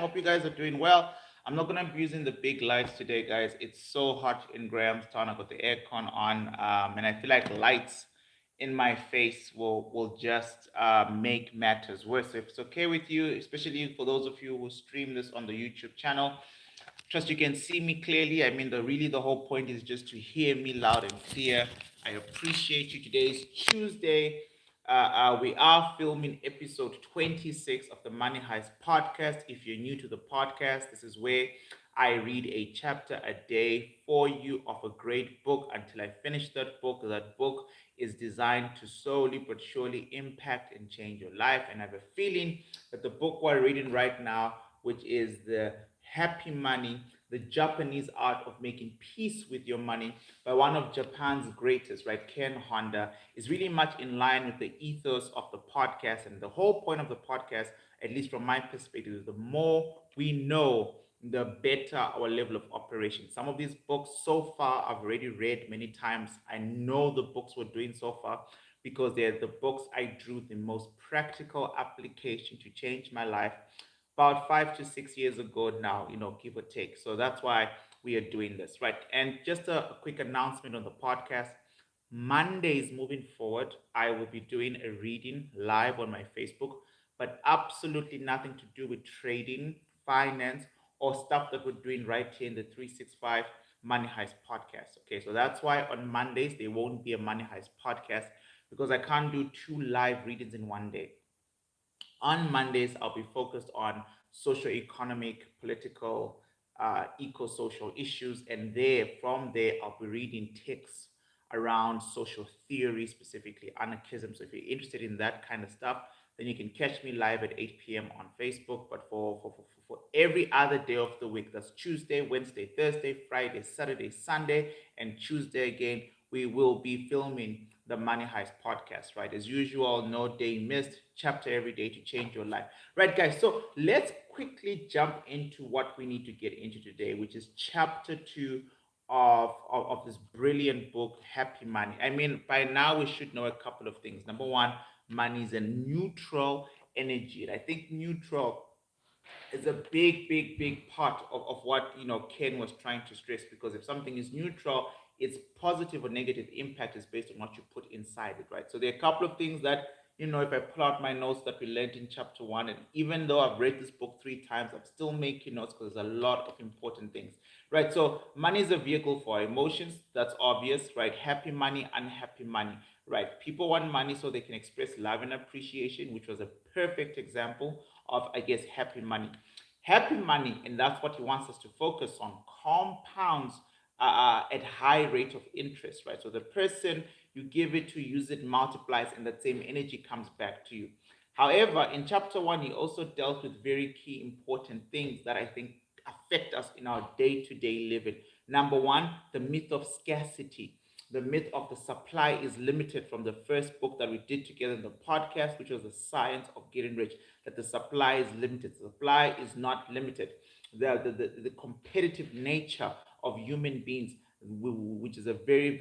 hope you guys are doing well. I'm not gonna be using the big lights today, guys. It's so hot in Grahamstown. I got the aircon on, and I feel like lights in my face will just make matters worse. So if it's okay with you, especially for those of you who stream this on the YouTube channel, trust you can see me clearly. I mean, the whole point is just to hear me loud and clear. I appreciate you. Today is Tuesday. We are filming episode 26 of the Money Heist podcast. If you're new to the podcast, this is where I read a chapter a day for you of a great book until I finish that book. That book is designed to slowly but surely impact and change your life. And I have a feeling that the book we're reading right now, which is the Happy Money, the Japanese art of making peace with your money by one of Japan's greatest, right, Ken Honda, is really much in line with the ethos of the podcast. And the whole point of the podcast, at least from my perspective, is the more we know, the better our level of operation. Some of these books so far I've already read many times. I know the books we're doing so far because they're the books I drew the most practical application to change my life about 5 to 6 years ago now, give or take. So that's why we are doing this, right? And just a quick announcement on the podcast. Mondays moving forward, I will be doing a reading live on my Facebook, but absolutely nothing to do with trading, finance, or stuff that we're doing right here in the 365 Money Heist podcast. Okay, so that's why on Mondays there won't be a Money Heist podcast because I can't do two live readings in one day. On Mondays, I'll be focused on socio-economic, political, eco-social issues, and from there, I'll be reading texts around social theory, specifically anarchism. So if you're interested in that kind of stuff, then you can catch me live at 8 p.m. on Facebook. But for every other day of the week, that's Tuesday, Wednesday, Thursday, Friday, Saturday, Sunday, and Tuesday again, we will be filming the Money Heist podcast, right? As usual, no day missed, chapter every day to change your life. Right, guys, so let's quickly jump into what we need to get into today, which is chapter 2 of this brilliant book, Happy Money. I mean, by now we should know a couple of things. Number one, money is a neutral energy. And I think neutral is a big part of what Ken was trying to stress, because if something is neutral, its positive or negative impact is based on what you put inside it, right? So there are a couple of things that, if I pull out my notes that we learned in chapter 1, and even though I've read this book 3 times, I'm still making notes because there's a lot of important things, right? So money is a vehicle for emotions. That's obvious, right? Happy money, unhappy money, right? People want money so they can express love and appreciation, which was a perfect example of, I guess, happy money. Happy money, and that's what he wants us to focus on, compounds at high rate of interest, right? So the person you give it to, use it, multiplies, and that same energy comes back to you. However, in chapter 1, he also dealt with very key important things that I think affect us in our day-to-day living. Number one, the myth of scarcity. The myth of the supply is limited, from the first book that we did together in the podcast, which was The Science of Getting Rich, that the supply is limited. The supply is not limited. The competitive nature of human beings, which is a very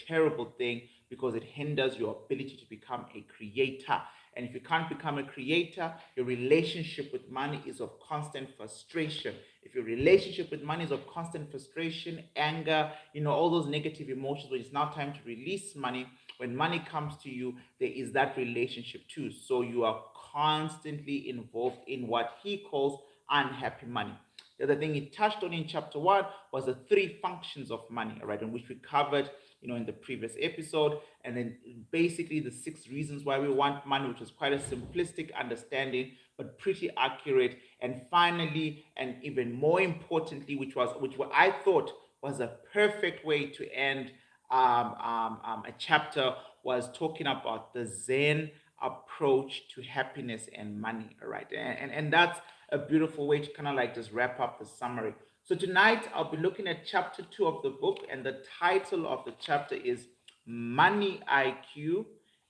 terrible thing, because it hinders your ability to become a creator. And if you can't become a creator, your relationship with money is of constant frustration. If your relationship with money is of constant frustration, anger, all those negative emotions, when it's now time to release money, when money comes to you, there is that relationship too. So you are constantly involved in what he calls unhappy money. The other thing he touched on in chapter 1 was the 3 functions of money, right, in which we covered, in the previous episode. And then basically the 6 reasons why we want money, which was quite a simplistic understanding, but pretty accurate. And finally, and even more importantly, which what I thought was a perfect way to end a chapter, was talking about the Zen approach to happiness and money, right? And that's a beautiful way to kind of like just wrap up the summary. So tonight I'll be looking at chapter 2 of the book, and the title of the chapter is Money IQ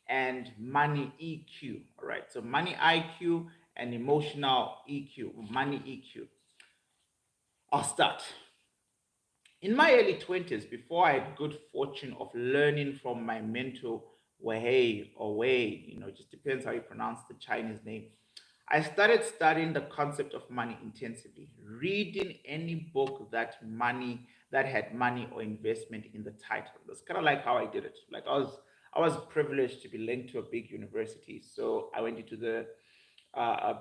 and Money EQ. All right, so Money IQ and Emotional EQ, Money EQ. I'll start. In my early 20s, before I had good fortune of learning from my mentor, Wei or Wei, it just depends how you pronounce the Chinese name. I started studying the concept of money intensively, reading any book that had money or investment in the title. That's kind of like how I did it. Like I was privileged to be linked to a big university, so I went into the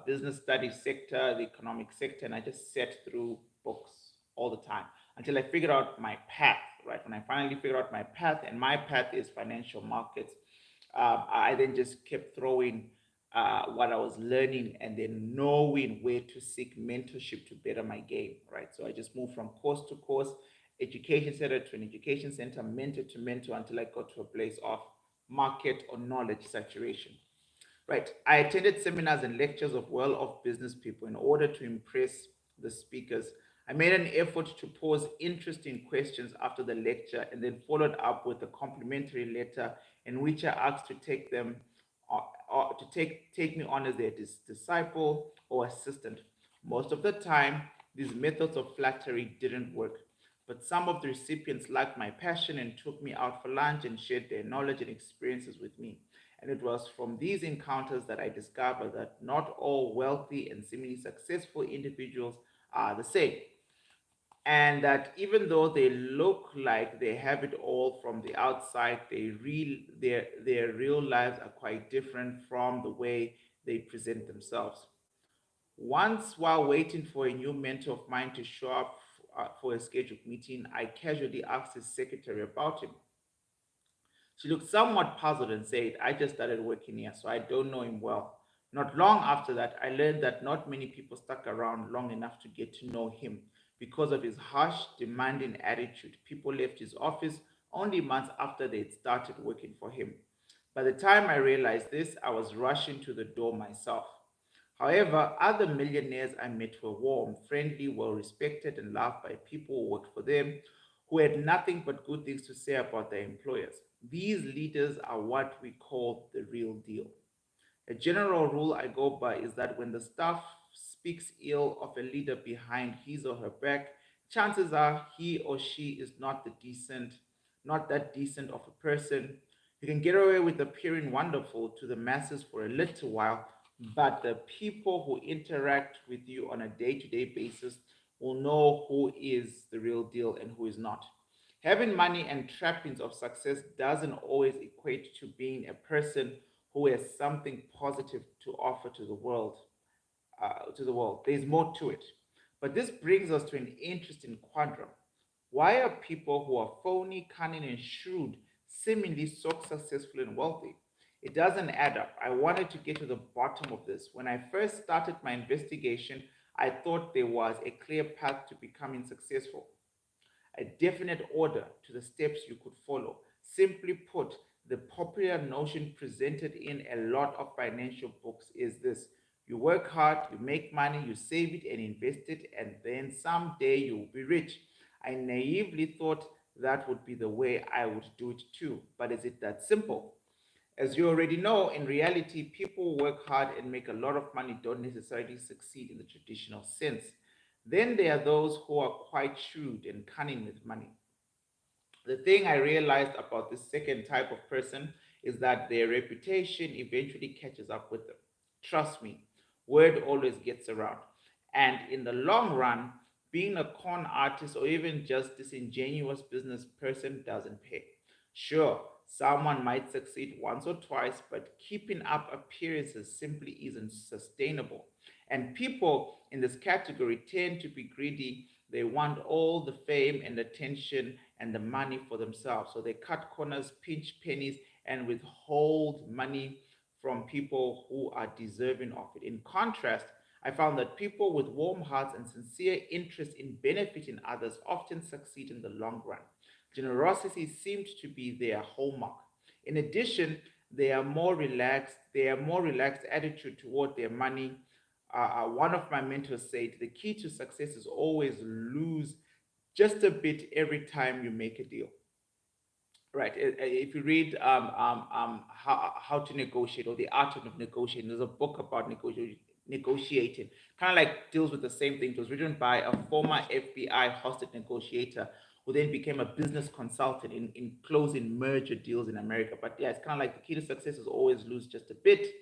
business studies sector, the economic sector, and I just sat through books all the time until I figured out my path. Right when I finally figured out my path, and my path is financial markets, I then just kept throwing what I was learning and then knowing where to seek mentorship to better my game, right? So I just moved from course to course, education center to an education center, mentor to mentor until I got to a place of market or knowledge saturation. Right. I attended seminars and lectures of well off business people in order to impress the speakers. I made an effort to pose interesting questions after the lecture and then followed up with a complimentary letter in which I asked to take them or to take me on as their disciple or assistant. Most of the time, these methods of flattery didn't work, but some of the recipients liked my passion and took me out for lunch and shared their knowledge and experiences with me. And it was from these encounters that I discovered that not all wealthy and seemingly successful individuals are the same. And that even though they look like they have it all from the outside, their real lives are quite different from the way they present themselves. Once, while waiting for a new mentor of mine to show up for a scheduled meeting, I casually asked his secretary about him. She looked somewhat puzzled and said, I just started working here, so I don't know him well. Not long after that, I learned that not many people stuck around long enough to get to know him. Because of his harsh, demanding attitude, people left his office only months after they'd started working for him. By the time I realized this, I was rushing to the door myself. However, other millionaires I met were warm, friendly, well respected, and loved by people who worked for them who had nothing but good things to say about their employers. These leaders are what we call the real deal. A general rule I go by is that when the staff speaks ill of a leader behind his or her back, chances are he or she is not that decent of a person. You can get away with appearing wonderful to the masses for a little while, but the people who interact with you on a day to day basis will know who is the real deal and who is not. Having money and trappings of success doesn't always equate to being a person who has something positive to offer to the world. There's more to it. But this brings us to an interesting quandrum. Why are people who are phony, cunning, and shrewd seemingly so successful and wealthy? It doesn't add up. I wanted to get to the bottom of this. When I first started my investigation, I thought there was a clear path to becoming successful, a definite order to the steps you could follow. Simply put, the popular notion presented in a lot of financial books is this: you work hard, you make money, you save it and invest it, and then someday you'll be rich. I naively thought that would be the way I would do it too. But is it that simple? As you already know, in reality, people who work hard and make a lot of money don't necessarily succeed in the traditional sense. Then there are those who are quite shrewd and cunning with money. The thing I realized about this second type of person is that their reputation eventually catches up with them. Trust me, word always gets around. And in the long run, being a con artist or even just disingenuous business person doesn't pay. Sure, someone might succeed once or twice, but keeping up appearances simply isn't sustainable. And people in this category tend to be greedy. They want all the fame and attention and the money for themselves. So they cut corners, pinch pennies, and withhold money from people who are deserving of it. In contrast, I found that people with warm hearts and sincere interest in benefiting others often succeed in the long run. Generosity seemed to be their hallmark. In addition, they are more relaxed attitude toward their money. One of my mentors said the key to success is always lose just a bit every time you make a deal. Right. If you read how to negotiate or the art of negotiating, there's a book about negotiating. Kind of like deals with the same thing. It was written by a former FBI hostage negotiator who then became a business consultant in closing merger deals in America. But yeah, it's kind of like the key to success is always lose just a bit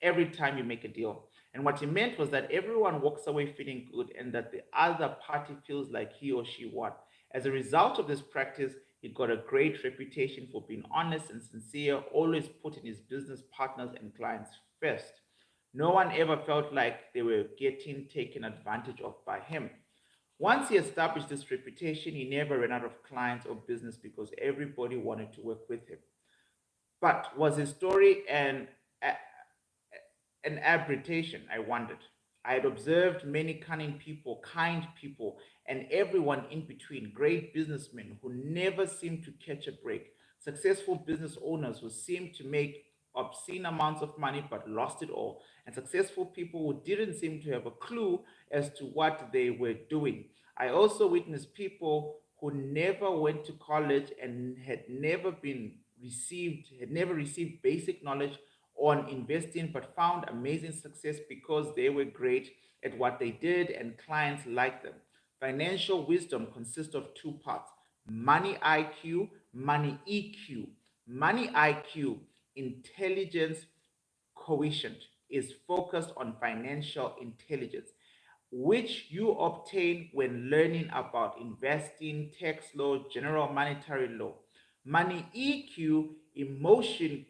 every time you make a deal. And what he meant was that everyone walks away feeling good and that the other party feels like he or she won. As a result of this practice, he got a great reputation for being honest and sincere, always putting his business partners and clients first. No one ever felt like they were getting taken advantage of by him. Once he established this reputation, he never ran out of clients or business because everybody wanted to work with him. But was his story an aberration? I wondered. I had observed many cunning people, kind people, and everyone in between, great businessmen who never seemed to catch a break, successful business owners who seemed to make obscene amounts of money but lost it all, and successful people who didn't seem to have a clue as to what they were doing. I also witnessed people who never went to college and had never received basic knowledge on investing but found amazing success because they were great at what they did and clients liked them. Financial wisdom consists of two parts: money IQ, money EQ. Money IQ, intelligence quotient, is focused on financial intelligence, which you obtain when learning about investing, tax law, general monetary law. Money EQ, emotion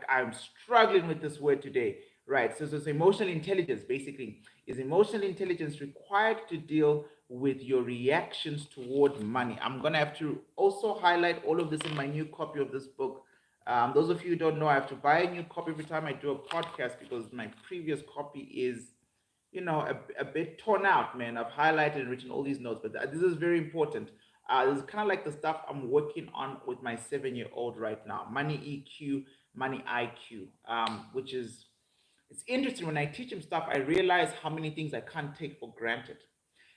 I'm struggling with this word today, right? So it's emotional intelligence, basically. Is emotional intelligence required to deal with your reactions toward money? I'm going to have to also highlight all of this in my new copy of this book. Those of you who don't know, I have to buy a new copy every time I do a podcast because my previous copy is, a bit torn out, man. I've highlighted and written all these notes, but this is very important. This is kind of like the stuff I'm working on with my 7-year-old right now. Money EQ, money IQ, which is, it's interesting. When I teach him stuff, I realize how many things I can't take for granted.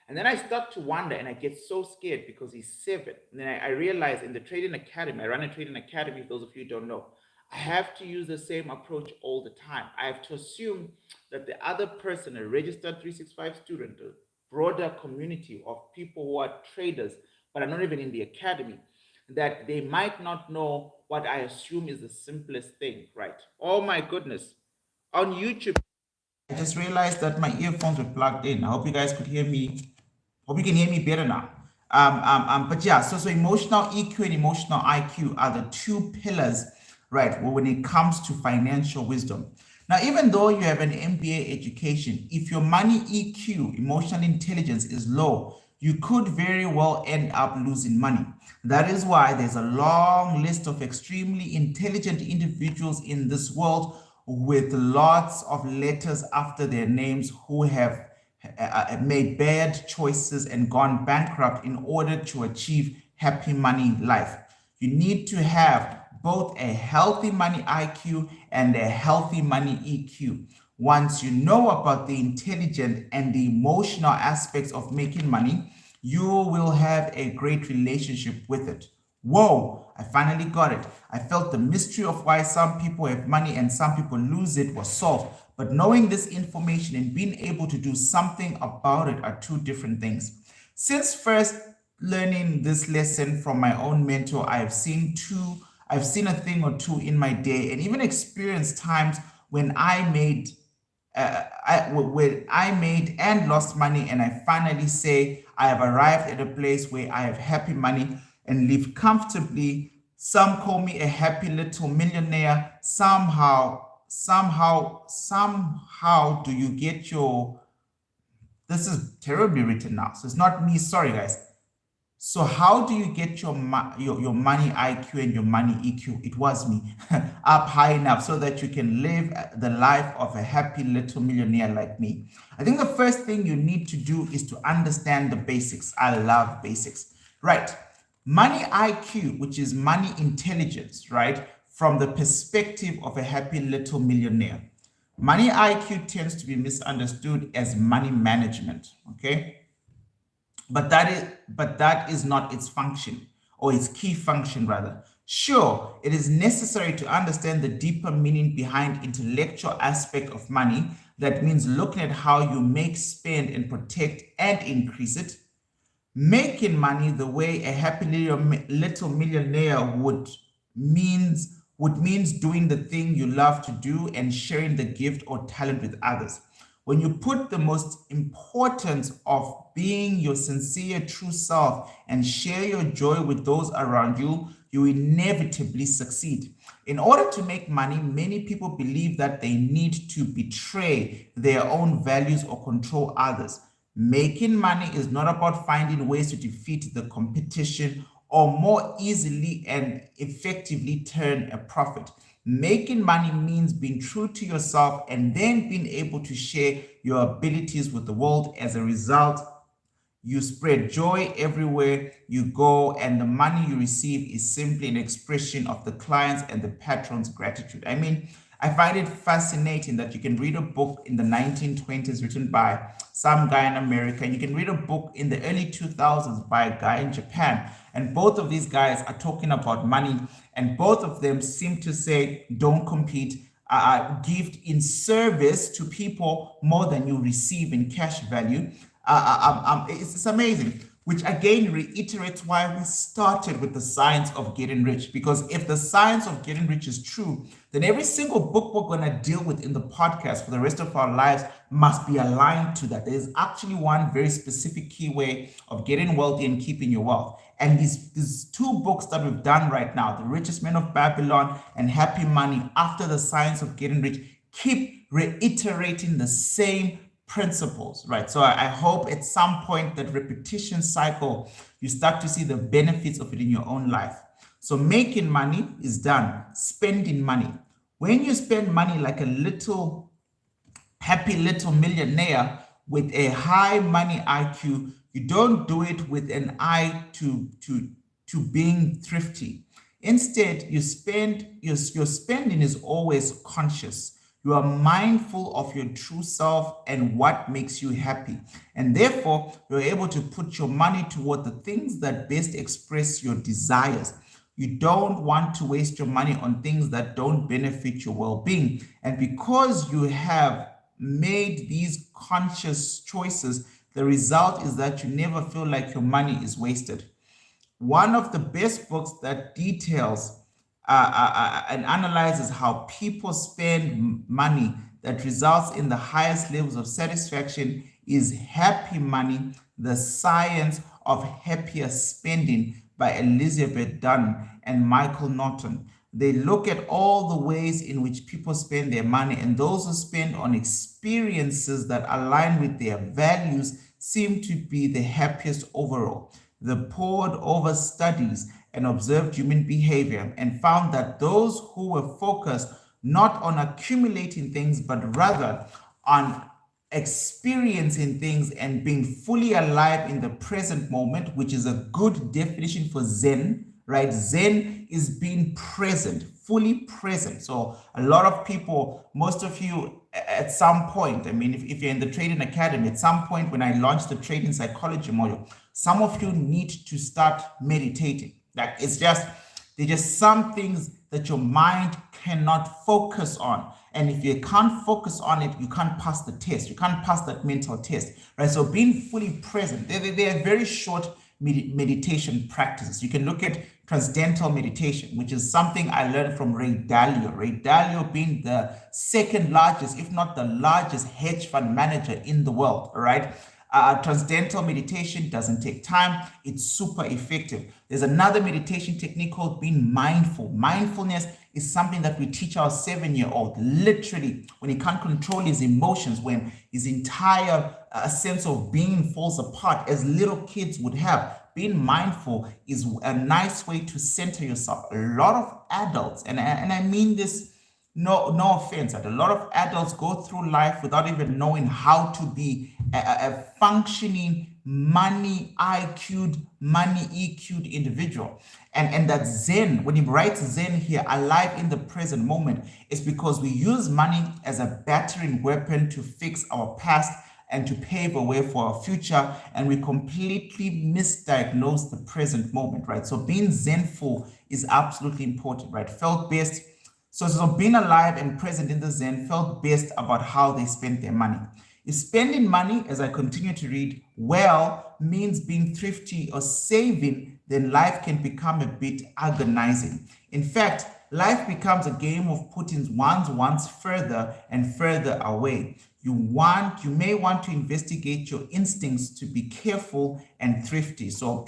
And then I start to wonder and I get so scared because he's 7. And then I realize in the trading academy, I run a trading academy, those of you who don't know, I have to use the same approach all the time. I have to assume that the other person, a registered 365 student, a broader community of people who are traders, but are not even in the academy, that they might not know what I assume is the simplest thing, right? Oh my goodness. On YouTube, I just realized that my earphones were plugged in. I hope you guys could hear me. Hope you can hear me better now. But yeah, so emotional EQ and emotional IQ are the two pillars, right? Well, when it comes to financial wisdom. Now, even though you have an MBA education, if your money EQ, emotional intelligence, is low, you could very well end up losing money. That is why there's a long list of extremely intelligent individuals in this world with lots of letters after their names who have made bad choices and gone bankrupt in order to achieve happy money life. You need to have both a healthy money IQ and a healthy money EQ. Once you know about the intelligent and the emotional aspects of making money, you will have a great relationship with it. Whoa, I finally got it. I felt the mystery of why some people have money and some people lose it was solved. But knowing this information and being able to do something about it are two different things. Since first learning this lesson from my own mentor, I've seen a thing or two in my day and even experienced times when when I made and lost money, and I finally say I have arrived at a place where I have happy money and live comfortably. Some call me a happy little millionaire. Somehow, do you get your? This is terribly written now, so it's not me. Sorry, guys. So how do you get your money IQ and your money EQ? It was me up high enough so that you can live the life of a happy little millionaire like me. I think the first thing you need to do is to understand the basics. I love basics. Right. Money IQ, which is money intelligence, right? From the perspective of a happy little millionaire. Money IQ tends to be misunderstood as money management, okay? But that is not its function, or its key function rather. Sure, it is necessary to understand the deeper meaning behind intellectual aspect of money. That means looking at how you make, spend, and protect and increase it. Making money the way a happy little millionaire would means which means doing the thing you love to do and sharing the gift or talent with others. When you put the most importance of being your sincere, true self and share your joy with those around you, you inevitably succeed. In order to make money, many people believe that they need to betray their own values or control others. Making money is not about finding ways to defeat the competition or more easily and effectively turn a profit. Making money means being true to yourself and then being able to share your abilities with the world. As a result, you spread joy everywhere you go, and the money you receive is simply an expression of the client's and the patron's gratitude. I mean, I find it fascinating that you can read a book in the 1920s written by some guy in America, and you can read a book in the early 2000s by a guy in Japan. And both of these guys are talking about money, and both of them seem to say, don't compete, give in service to people more than you receive in cash value. It's amazing, which again reiterates why we started with the science of getting rich. Because if the science of getting rich is true, then every single book we're going to deal with in the podcast for the rest of our lives must be aligned to that. There's actually one very specific key way of getting wealthy and keeping your wealth. And these two books that we've done right now, The Richest Man of Babylon and Happy Money, After the Science of Getting Rich, keep reiterating the same principles, right? So I hope at some point that repetition cycle, you start to see the benefits of it in your own life. So making money is done. Spending money. When you spend money like a little happy little millionaire with a high money IQ, you don't do it with an eye to being thrifty. Instead, your spending is always conscious. You are mindful of your true self and what makes you happy. And therefore, you're able to put your money toward the things that best express your desires. You don't want to waste your money on things that don't benefit your well-being. And because you have made these conscious choices, the result is that you never feel like your money is wasted. One of the best books that details and analyzes how people spend money that results in the highest levels of satisfaction is Happy Money, The Science of Happier Spending by Elizabeth Dunn and Michael Norton. They look at all the ways in which people spend their money, and those who spend on experiences that align with their values seem to be the happiest overall. They pored over studies and observed human behavior and found that those who were focused not on accumulating things, but rather on experiencing things and being fully alive in the present moment, which is a good definition for Zen, right? Zen is being present, fully present. So a lot of people, most of you at some point, I mean, if you're in the Trading Academy, at some point when I launched the Trading Psychology module, some of you need to start meditating. Like there's just some things that your mind cannot focus on. And if you can't focus on it, you can't pass the test. You can't pass that mental test, right? So being fully present, they're very short meditation practices. You can look at transcendental meditation, which is something I learned from Ray Dalio. Ray Dalio being the second largest, if not the largest hedge fund manager in the world, all right? Transcendental meditation doesn't take time. It's super effective. There's another meditation technique called being mindful. Mindfulness is something that we teach our 7-year-old. Literally, when he can't control his emotions, when his entire sense of being falls apart, as little kids would have. Being mindful is a nice way to center yourself. A lot of adults, and I mean this, no offense, a lot of adults go through life without even knowing how to be a functioning money IQ'd, money EQ'd individual. And that Zen, when he writes Zen here, alive in the present moment, is because we use money as a battering weapon to fix our past and to pave a way for our future, and we completely misdiagnose the present moment, right? So being Zenful is absolutely important, right? Felt best. So being alive and present in the Zen felt best about how they spent their money. If spending money, as I continue to read, well, means being thrifty or saving, then life can become a bit agonizing. In fact, Life becomes a game of putting one's wants further and further away. You may want to investigate your instincts to be careful and thrifty. So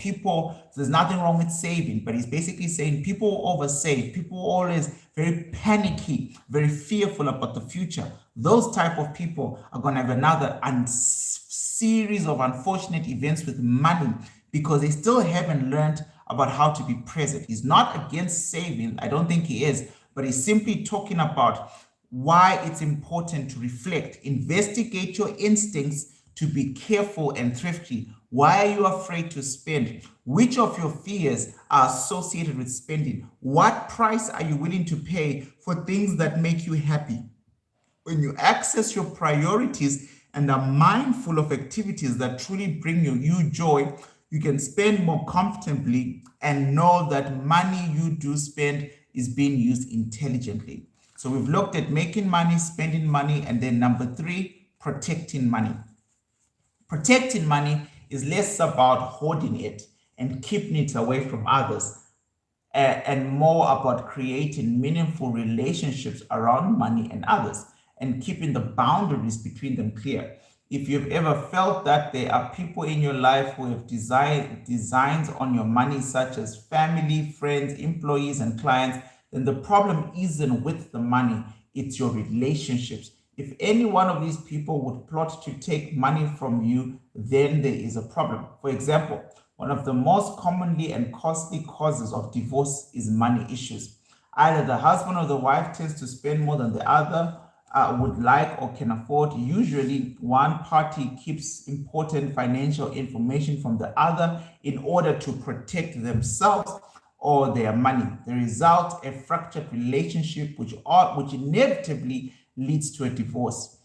there's nothing wrong with saving, but he's basically saying people oversave, people always very panicky, very fearful about the future. Those type of people are going to have another series of unfortunate events with money because they still haven't learned about how to be present. He's not against saving, I don't think he is, but he's simply talking about why it's important to reflect, investigate your instincts to be careful and thrifty. Why are you afraid to spend? Which of your fears are associated with spending? What price are you willing to pay for things that make you happy? When you access your priorities and are mindful of activities that truly bring you joy, you can spend more comfortably and know that money you do spend is being used intelligently. So we've looked at making money, spending money, and then number 3, protecting money. Protecting money is less about hoarding it and keeping it away from others and more about creating meaningful relationships around money and others and keeping the boundaries between them clear. If you've ever felt that there are people in your life who have designs on your money, such as family, friends, employees, and clients, then the problem isn't with the money, it's your relationships. If any one of these people would plot to take money from you, then there is a problem. For example, one of the most commonly and costly causes of divorce is money issues. Either the husband or the wife tends to spend more than the other would like or can afford. Usually, one party keeps important financial information from the other in order to protect themselves or their money. The result, a fractured relationship, which inevitably leads to a divorce.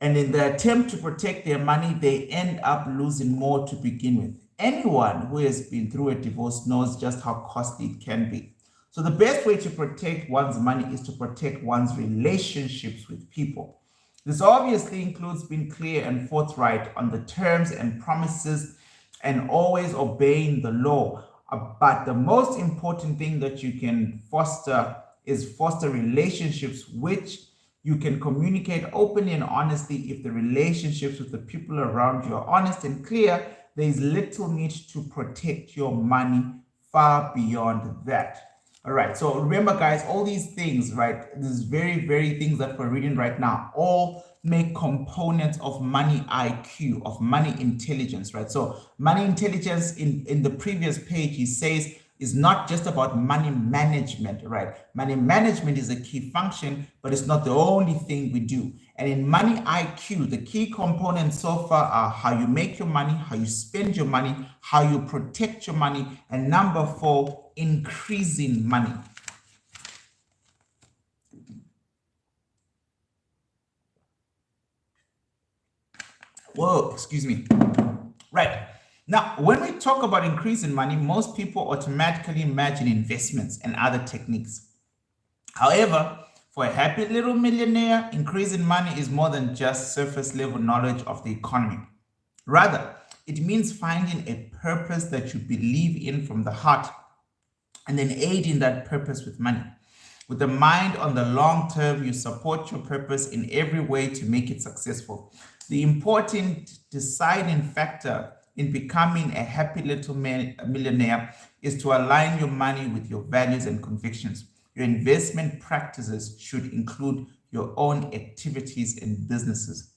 And in the attempt to protect their money, they end up losing more to begin with. Anyone who has been through a divorce knows just how costly it can be. So the best way to protect one's money is to protect one's relationships with people. This obviously includes being clear and forthright on the terms and promises and always obeying the law. But the most important thing that you can foster is foster relationships which you can communicate openly and honestly. If the relationships with the people around you are honest and clear, there is little need to protect your money far beyond that. All right, so remember, guys, all these things, right, these very things that we're reading right now, all make components of money IQ, of money intelligence, right? So money intelligence in the previous page, he says, is not just about money management, right? Money management is a key function, but it's not the only thing we do. And in money IQ, the key components so far are how you make your money, how you spend your money, how you protect your money, and number 4, increasing money. Whoa, excuse me. Right. Now, when we talk about increasing money, most people automatically imagine investments and other techniques. However, for a happy little millionaire, increasing money is more than just surface level knowledge of the economy. Rather, it means finding a purpose that you believe in from the heart and then aiding that purpose with money. With a mind on the long term, you support your purpose in every way to make it successful. The important deciding factor in becoming a happy little millionaire is to align your money with your values and convictions. Your investment practices should include your own activities and businesses.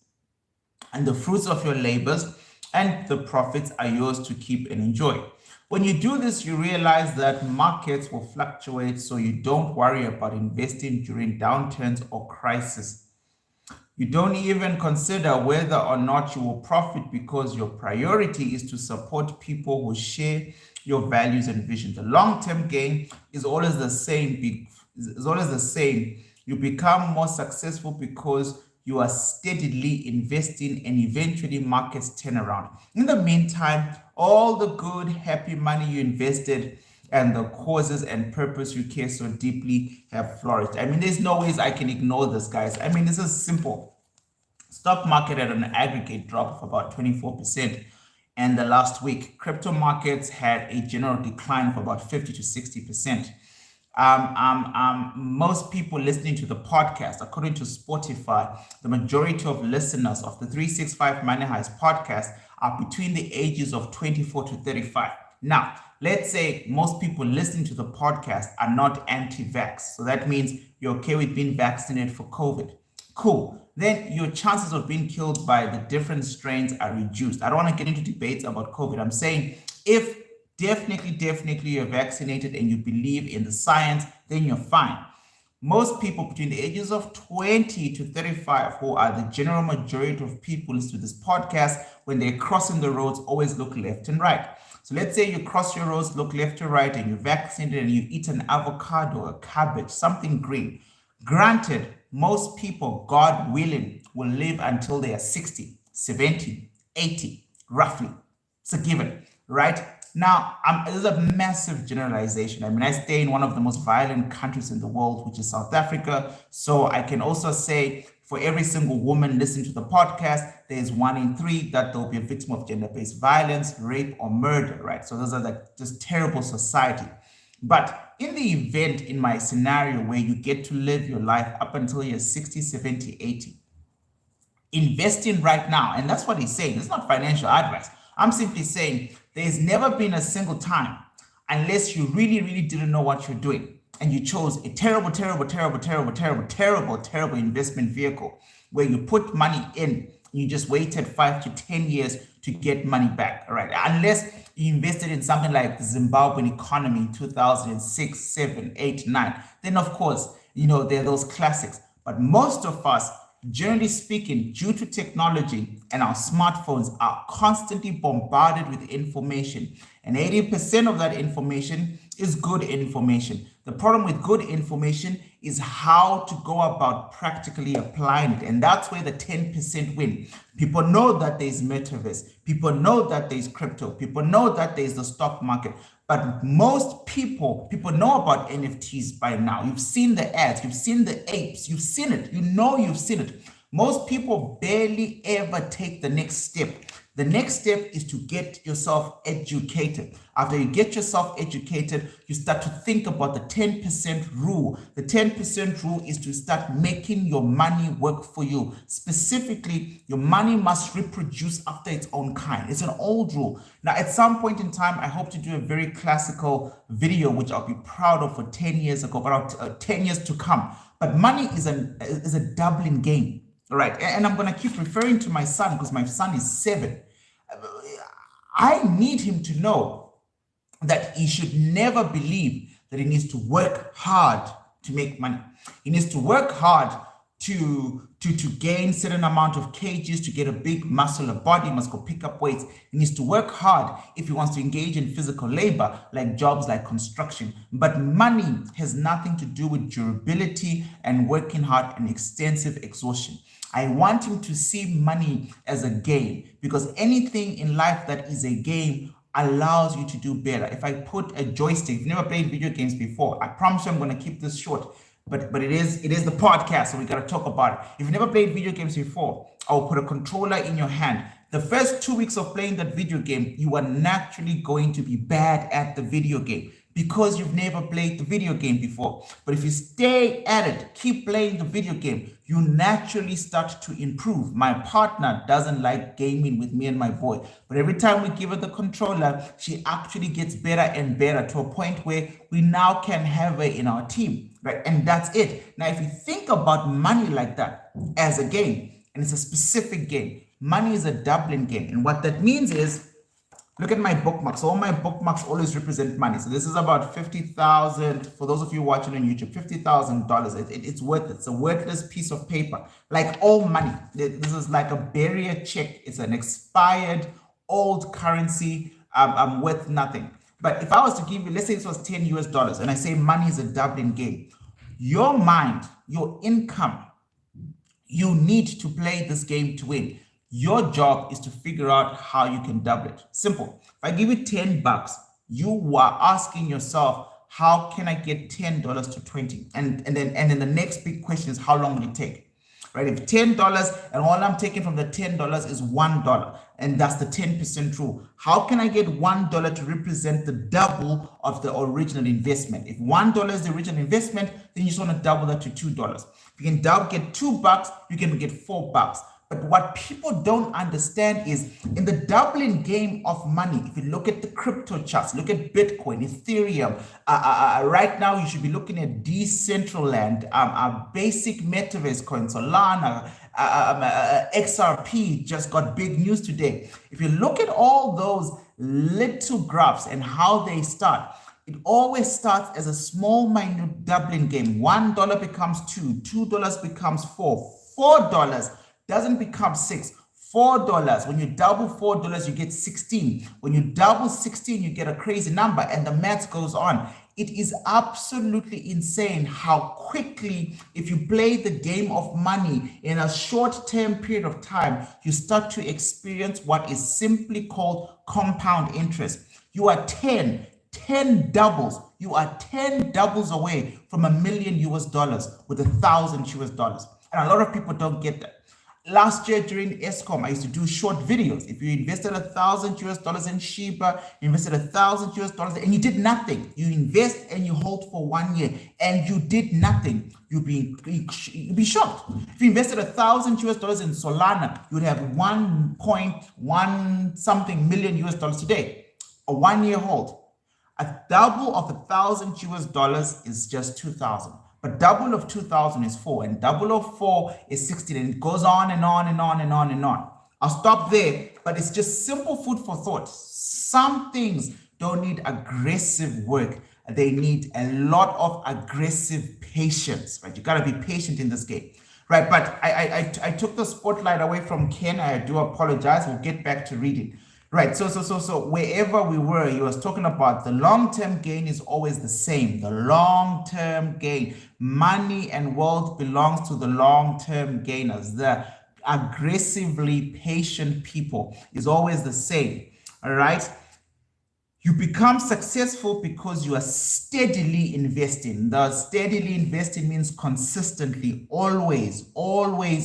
And the fruits of your labors and the profits are yours to keep and enjoy. When you do this, you realize that markets will fluctuate, so you don't worry about investing during downturns or crises. You don't even consider whether or not you will profit because your priority is to support people who share your values and vision. The long-term gain is always the same. You become more successful because you are steadily investing and eventually markets turn around. In the meantime, all the good, happy money you invested and the causes and purpose you care so deeply have flourished. I mean, there's no ways I can ignore this, guys. I mean, this is simple. Stock market had an aggregate drop of about 24%. And the last week, crypto markets had a general decline of about 50 to 60%. most people listening to the podcast, according to Spotify, the majority of listeners of the 365 Money Heist podcast are between the ages of 24 to 35. Now, let's say most people listening to the podcast are not anti-vax. So that means you're okay with being vaccinated for COVID. Cool. Then your chances of being killed by the different strains are reduced. I don't want to get into debates about COVID. I'm saying if definitely you're vaccinated and you believe in the science, then you're fine. Most people between the ages of 20 to 35, who are the general majority of people listening to this podcast, when they're crossing the roads, always look left and right. So let's say you cross your roads, look left to right, and you're vaccinated and you eat an avocado, a cabbage, something green. Granted, most people, God willing, will live until they are 60, 70, 80, roughly. It's a given, right? Now, this is a massive generalization. I mean, I stay in one of the most violent countries in the world, which is South Africa. So I can also say for every single woman listening to the podcast, there's 1 in 3 that they'll be a victim of gender-based violence, rape, or murder, right? So those are like just terrible society. But in the event, in my scenario, where you get to live your life up until you're 60, 70, 80, investing right now, and that's what he's saying, it's not financial advice. I'm simply saying there's never been a single time, unless you really didn't know what you're doing, and you chose a terrible investment vehicle where you put money in, you just waited 5 to 10 years to get money back, all right? Unless you invested in something like the Zimbabwean economy in 2006, 7, 8, 9, then of course, there are those classics. But most of us, generally speaking, due to technology and our smartphones, are constantly bombarded with information. And 80% of that information is good information. The problem with good information is how to go about practically applying it. And that's where the 10% win. People know that there's metaverse. People know that there's crypto. People know that there's the stock market. But most people know about NFTs by now. You've seen the ads. You've seen the apes. You've seen it. You've seen it. Most people barely ever take the next step. The next step is to get yourself educated. After you get yourself educated, you start to think about the 10% rule. The 10% rule is to start making your money work for you. Specifically, your money must reproduce after its own kind. It's an old rule. Now, at some point in time, I hope to do a very classical video, which I'll be proud of for 10 years ago, but 10 years to come. But money is a doubling game. All right, and I'm going to keep referring to my son because my son is 7. I need him to know that he should never believe that he needs to work hard to make money. He needs to work hard to gain certain amount of kgs, to get a big muscular body. He must go pick up weights. He needs to work hard if he wants to engage in physical labor, like jobs like construction. But money has nothing to do with durability and working hard and extensive exhaustion. I want him to see money as a game, because anything in life that is a game allows you to do better. If I put a joystick, if you've never played video games before, I promise you I'm going to keep this short, but it is the podcast, so we got to talk about it. If you've never played video games before, I'll put a controller in your hand. The first 2 weeks of playing that video game, you are naturally going to be bad at the video game, because you've never played the video game before. But if you stay at it, keep playing the video game, you naturally start to improve. My partner doesn't like gaming with me and my boy, but every time we give her the controller, she actually gets better and better, to a point where we now can have her in our team, right? And that's it. Now, if you think about money like that as a game, and it's a specific game, money is a doubling game. And what that means is, look at my bookmarks. All my bookmarks always represent money. So this is about 50,000. For those of you watching on YouTube, $50,000. It's worth it. It's a worthless piece of paper. Like all money. This is like a barrier check. It's an expired old currency. Worth nothing. But if I was to give you, let's say this was $10 and I say money is a doubling game. Your mind, your income, you need to play this game to win. Your job is to figure out how you can double it. Simple. If I give you $10, you are asking yourself, how can I get $10 to 20? And then the next big question is, how long will it take? right? If $10 and all I'm taking from the $10 is $1, and that's the 10% rule. How can I get $1 to represent the double of the original investment? If $1 is the original investment, then you just want to double that to $2. If you can get $2, you can get $4. But what people don't understand is in the doubling game of money, if you look at the crypto charts, look at Bitcoin, Ethereum, right now you should be looking at Decentraland, basic metaverse coin, Solana, XRP just got big news today. If you look at all those little graphs and how they start, it always starts as a small, minute doubling game. $1 becomes $2, $2 becomes $4, $4 doesn't become $6, $4. When you double $4, you get 16. When you double 16, you get a crazy number, and the math goes on. It is absolutely insane how quickly, if you play the game of money in a short-term period of time, you start to experience what is simply called compound interest. You are 10 doubles. You are 10 doubles away from $1 million with $1,000. And a lot of people don't get that. Last year during ESCOM, I used to do short videos. If you invested $1,000 in Shiba, you invested $1,000 and you did nothing. You invest and you hold for 1 year and you did nothing. You'd be shocked. If you invested $1,000 in Solana, you would have 1.1 something million today. A 1 year hold. A double of $1,000 is just 2,000. But double of 2,000 is 4, and double of 4 is 16, and it goes on and on and on and on and on. I'll stop there, but it's just simple food for thought. Some things don't need aggressive work. They need a lot of aggressive patience, right? You gotta be patient in this game, right? But I took the spotlight away from Ken. I do apologize. We'll get back to reading. Right, so wherever we were, he was talking about the long-term gain is always the same. The long-term gain, money and wealth belongs to the long-term gainers. The aggressively patient people is always the same. All right. You become successful because you are steadily investing. The steadily investing means consistently, always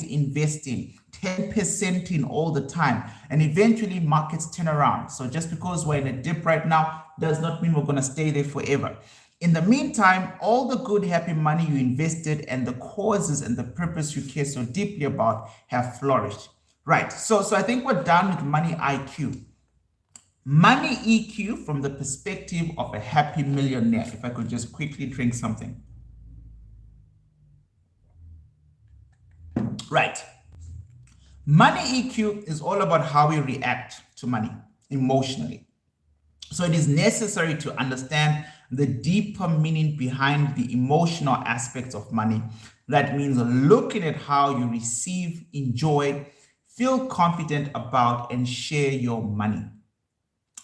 investing. 10% in all the time, and eventually markets turn around. So just because we're in a dip right now does not mean we're going to stay there forever. In the meantime, all the good, happy money you invested and the causes and the purpose you care so deeply about have flourished. Right. So I think we're done with money IQ. Money EQ from the perspective of a happy millionaire. If I could just quickly drink something. Right. Money EQ is all about how we react to money emotionally. So it is necessary to understand the deeper meaning behind the emotional aspects of money. That means looking at how you receive, enjoy, feel confident about, and share your money.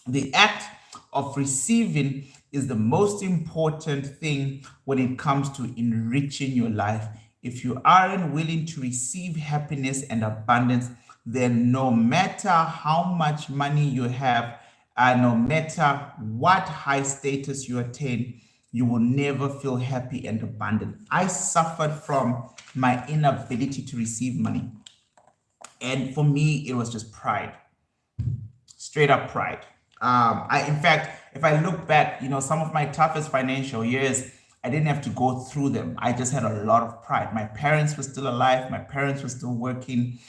The act of receiving is the most important thing when it comes to enriching your life. If you aren't willing to receive happiness and abundance, then no matter how much money you have, no matter what high status you attain, you will never feel happy and abundant. I suffered from my inability to receive money. And for me, it was just pride, straight up pride. In fact, if I look back, some of my toughest financial years, I didn't have to go through them. I just had a lot of pride. My parents were still alive. My parents were still working.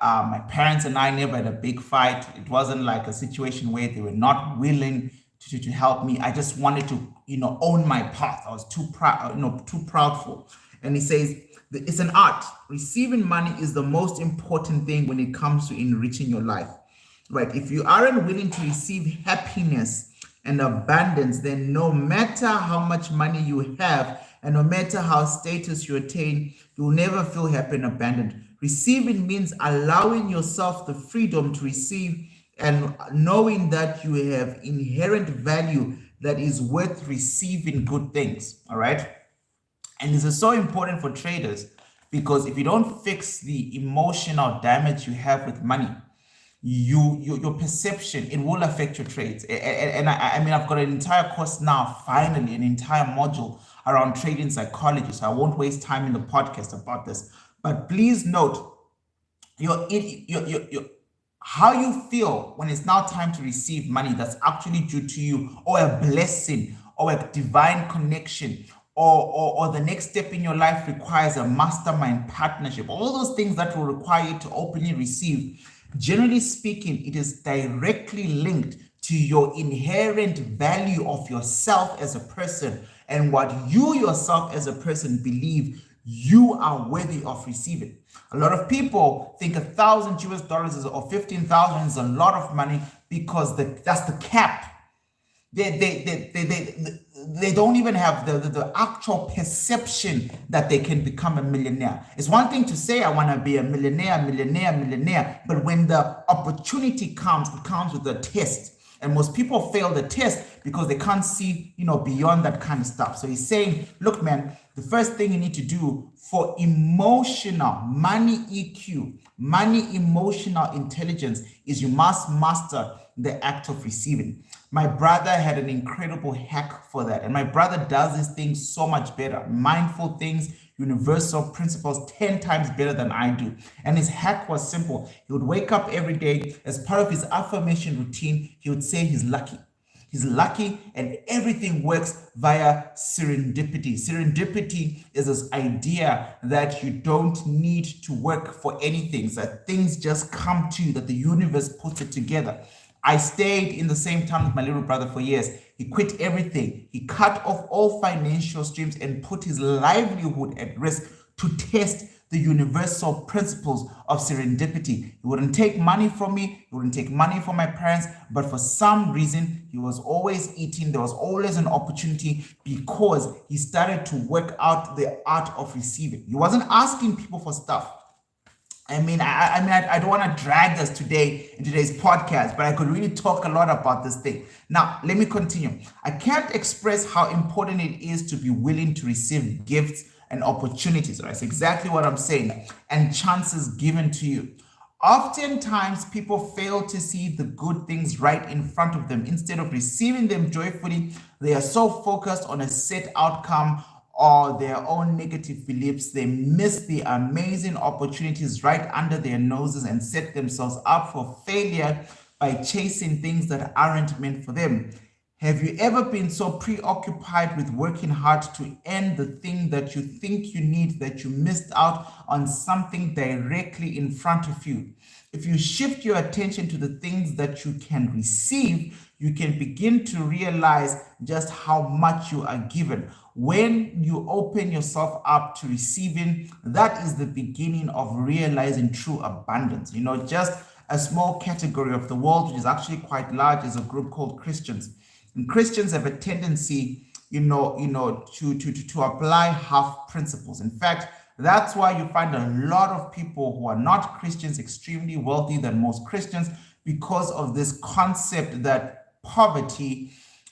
My parents and I never had a big fight. It wasn't like a situation where they were not willing to help me. I just wanted to, own my path. I was too proud, too proudful. And he says, it's an art. Receiving money is the most important thing when it comes to enriching your life, right? If you aren't willing to receive happiness and abundance, then no matter how much money you have and no matter how status you attain, you'll never feel happy and abundant. Receiving means allowing yourself the freedom to receive and knowing that you have inherent value that is worth receiving good things. All right. And this is so important for traders because if you don't fix the emotional damage you have with money, your perception, it will affect your trades. And I mean, I've got an entire course now, finally, an entire module around trading psychology. So I won't waste time in the podcast about this. But please note, your how you feel when it's now time to receive money that's actually due to you, or a blessing, or a divine connection, or the next step in your life requires a mastermind partnership, all those things that will require you to openly receive. Generally speaking, it is directly linked to your inherent value of yourself as a person and what you yourself as a person believe you are worthy of receiving. A lot of people think $1,000 or 15,000 is a lot of money because that's the cap. They don't even have the actual perception that they can become a millionaire. It's one thing to say, I want to be a millionaire, but when the opportunity comes, it comes with a test. And most people fail the test because they can't see, beyond that kind of stuff. So he's saying, look, man, the first thing you need to do for emotional money EQ, money emotional intelligence, is you must master the act of receiving. My brother had an incredible hack for that. And my brother does these things so much better. Mindful things, universal principles 10 times better than I do. And his hack was simple. He would wake up every day, as part of his affirmation routine, he would say he's lucky. He's lucky, and everything works via serendipity. Serendipity is this idea that you don't need to work for anything, that things just come to you, that the universe puts it together. I stayed in the same town with my little brother for years. He quit everything. He cut off all financial streams and put his livelihood at risk to test the universal principles of serendipity. He wouldn't take money from me. He wouldn't take money from my parents. But for some reason, he was always eating. There was always an opportunity because he started to work out the art of receiving. He wasn't asking people for stuff. I don't want to drag us today in today's podcast, but I could really talk a lot about this thing. Now, let me continue. I can't express how important it is to be willing to receive gifts and opportunities. That's exactly what I'm saying. And chances given to you. Oftentimes, people fail to see the good things right in front of them. Instead of receiving them joyfully, they are so focused on a set outcome or their own negative beliefs, they miss the amazing opportunities right under their noses and set themselves up for failure by chasing things that aren't meant for them. Have you ever been so preoccupied with working hard to earn the thing that you think you need that you missed out on something directly in front of you? If you shift your attention to the things that you can receive, you can begin to realize just how much you are given. When you open yourself up to receiving, that is the beginning of realizing true abundance. Just a small category of the world, which is actually quite large, is a group called Christians. And Christians have a tendency, to apply half principles. In fact, that's why you find a lot of people who are not Christians extremely wealthy than most Christians, because of this concept that poverty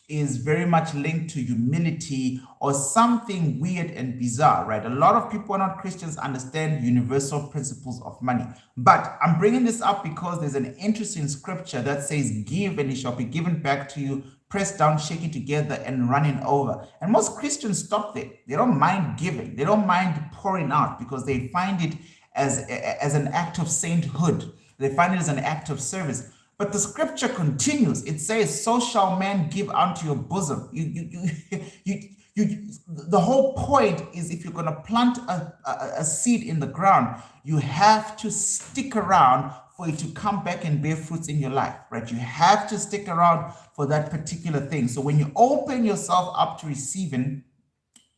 is very much linked to humility or something weird and bizarre, right? A lot of people who are not Christians understand universal principles of money. But I'm bringing this up because there's an interesting scripture that says, give and it shall be given back to you, pressed down, shaken together, and running over. And most Christians stop there. They don't mind giving. They don't mind pouring out because they find it as an act of sainthood. They find it as an act of service. But the scripture continues. It says, so shall man give unto your bosom. The whole point is, if you're going to plant a seed in the ground, you have to stick around for it to come back and bear fruits in your life, right? You have to stick around for that particular thing. So when you open yourself up to receiving,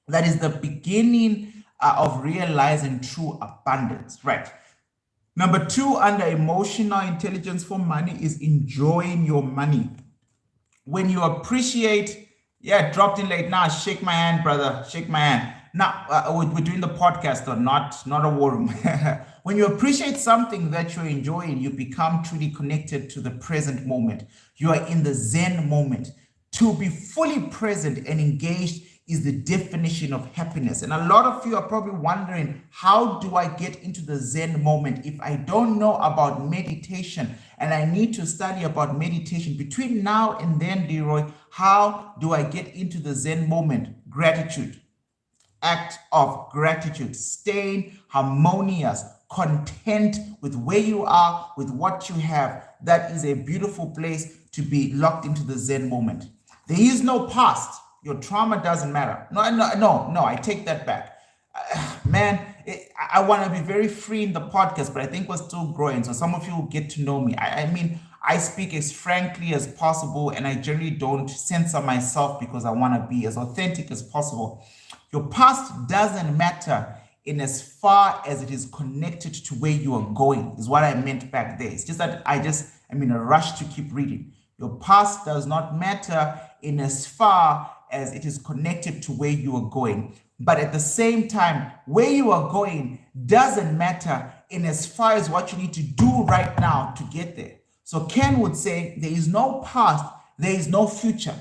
that is the beginning of realizing true abundance, right? Number 2, under emotional intelligence for money, is enjoying your money. When you appreciate, dropped in late. Now, shake my hand, brother. Shake my hand. Now, we're doing the podcast, or not a war room. When you appreciate something that you're enjoying, you become truly connected to the present moment. You are in the Zen moment. To be fully present and engaged is the definition of happiness. And a lot of you are probably wondering, how do I get into the Zen moment if I don't know about meditation and I need to study about meditation? Between now and then, Leroy, how do I get into the Zen moment? Gratitude. act of gratitude, staying harmonious, content with where you are, with what you have. That is a beautiful place to be locked into the Zen moment. There is no past. Your trauma doesn't matter. No, I take that back. Man, I want to be very free in the podcast, but I think we're still growing. So some of you will get to know me. I mean, I speak as frankly as possible, and I generally don't censor myself because I want to be as authentic as possible. Your past doesn't matter in as far as it is connected to where you are going, is what I meant back there. It's just that I'm in a rush to keep reading. Your past does not matter in as far as it is connected to where you are going. But at the same time, where you are going doesn't matter in as far as what you need to do right now to get there. So Ken would say there is no past, there is no future,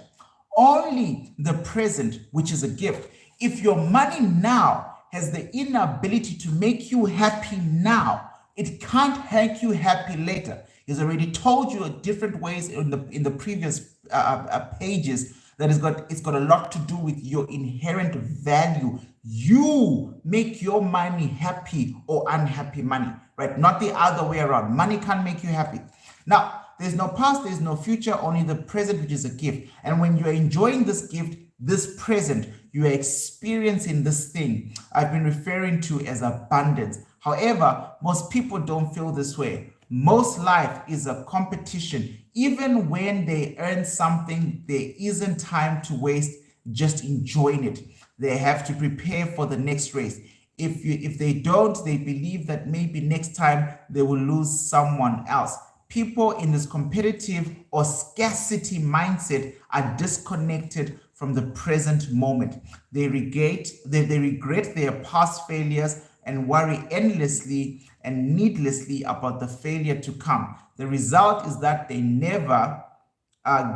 only the present, which is a gift. If your money now has the inability to make you happy now, it can't make you happy later. He's already told you different ways in the previous pages that it's got a lot to do with your inherent value. You make your money happy or unhappy money, right? Not the other way around. Money can't make you happy. Now, there's no past, there's no future, only the present, which is a gift. And when you're enjoying this gift, this present, you are experiencing this thing I've been referring to as abundance. However, most people don't feel this way. Most life is a competition. Even when they earn something, there isn't time to waste just enjoying it. They have to prepare for the next race. If they don't, they believe that maybe next time they will lose someone else. People in this competitive or scarcity mindset are disconnected from the present moment. They regret their past failures and worry endlessly and needlessly about the failure to come. The result is that they never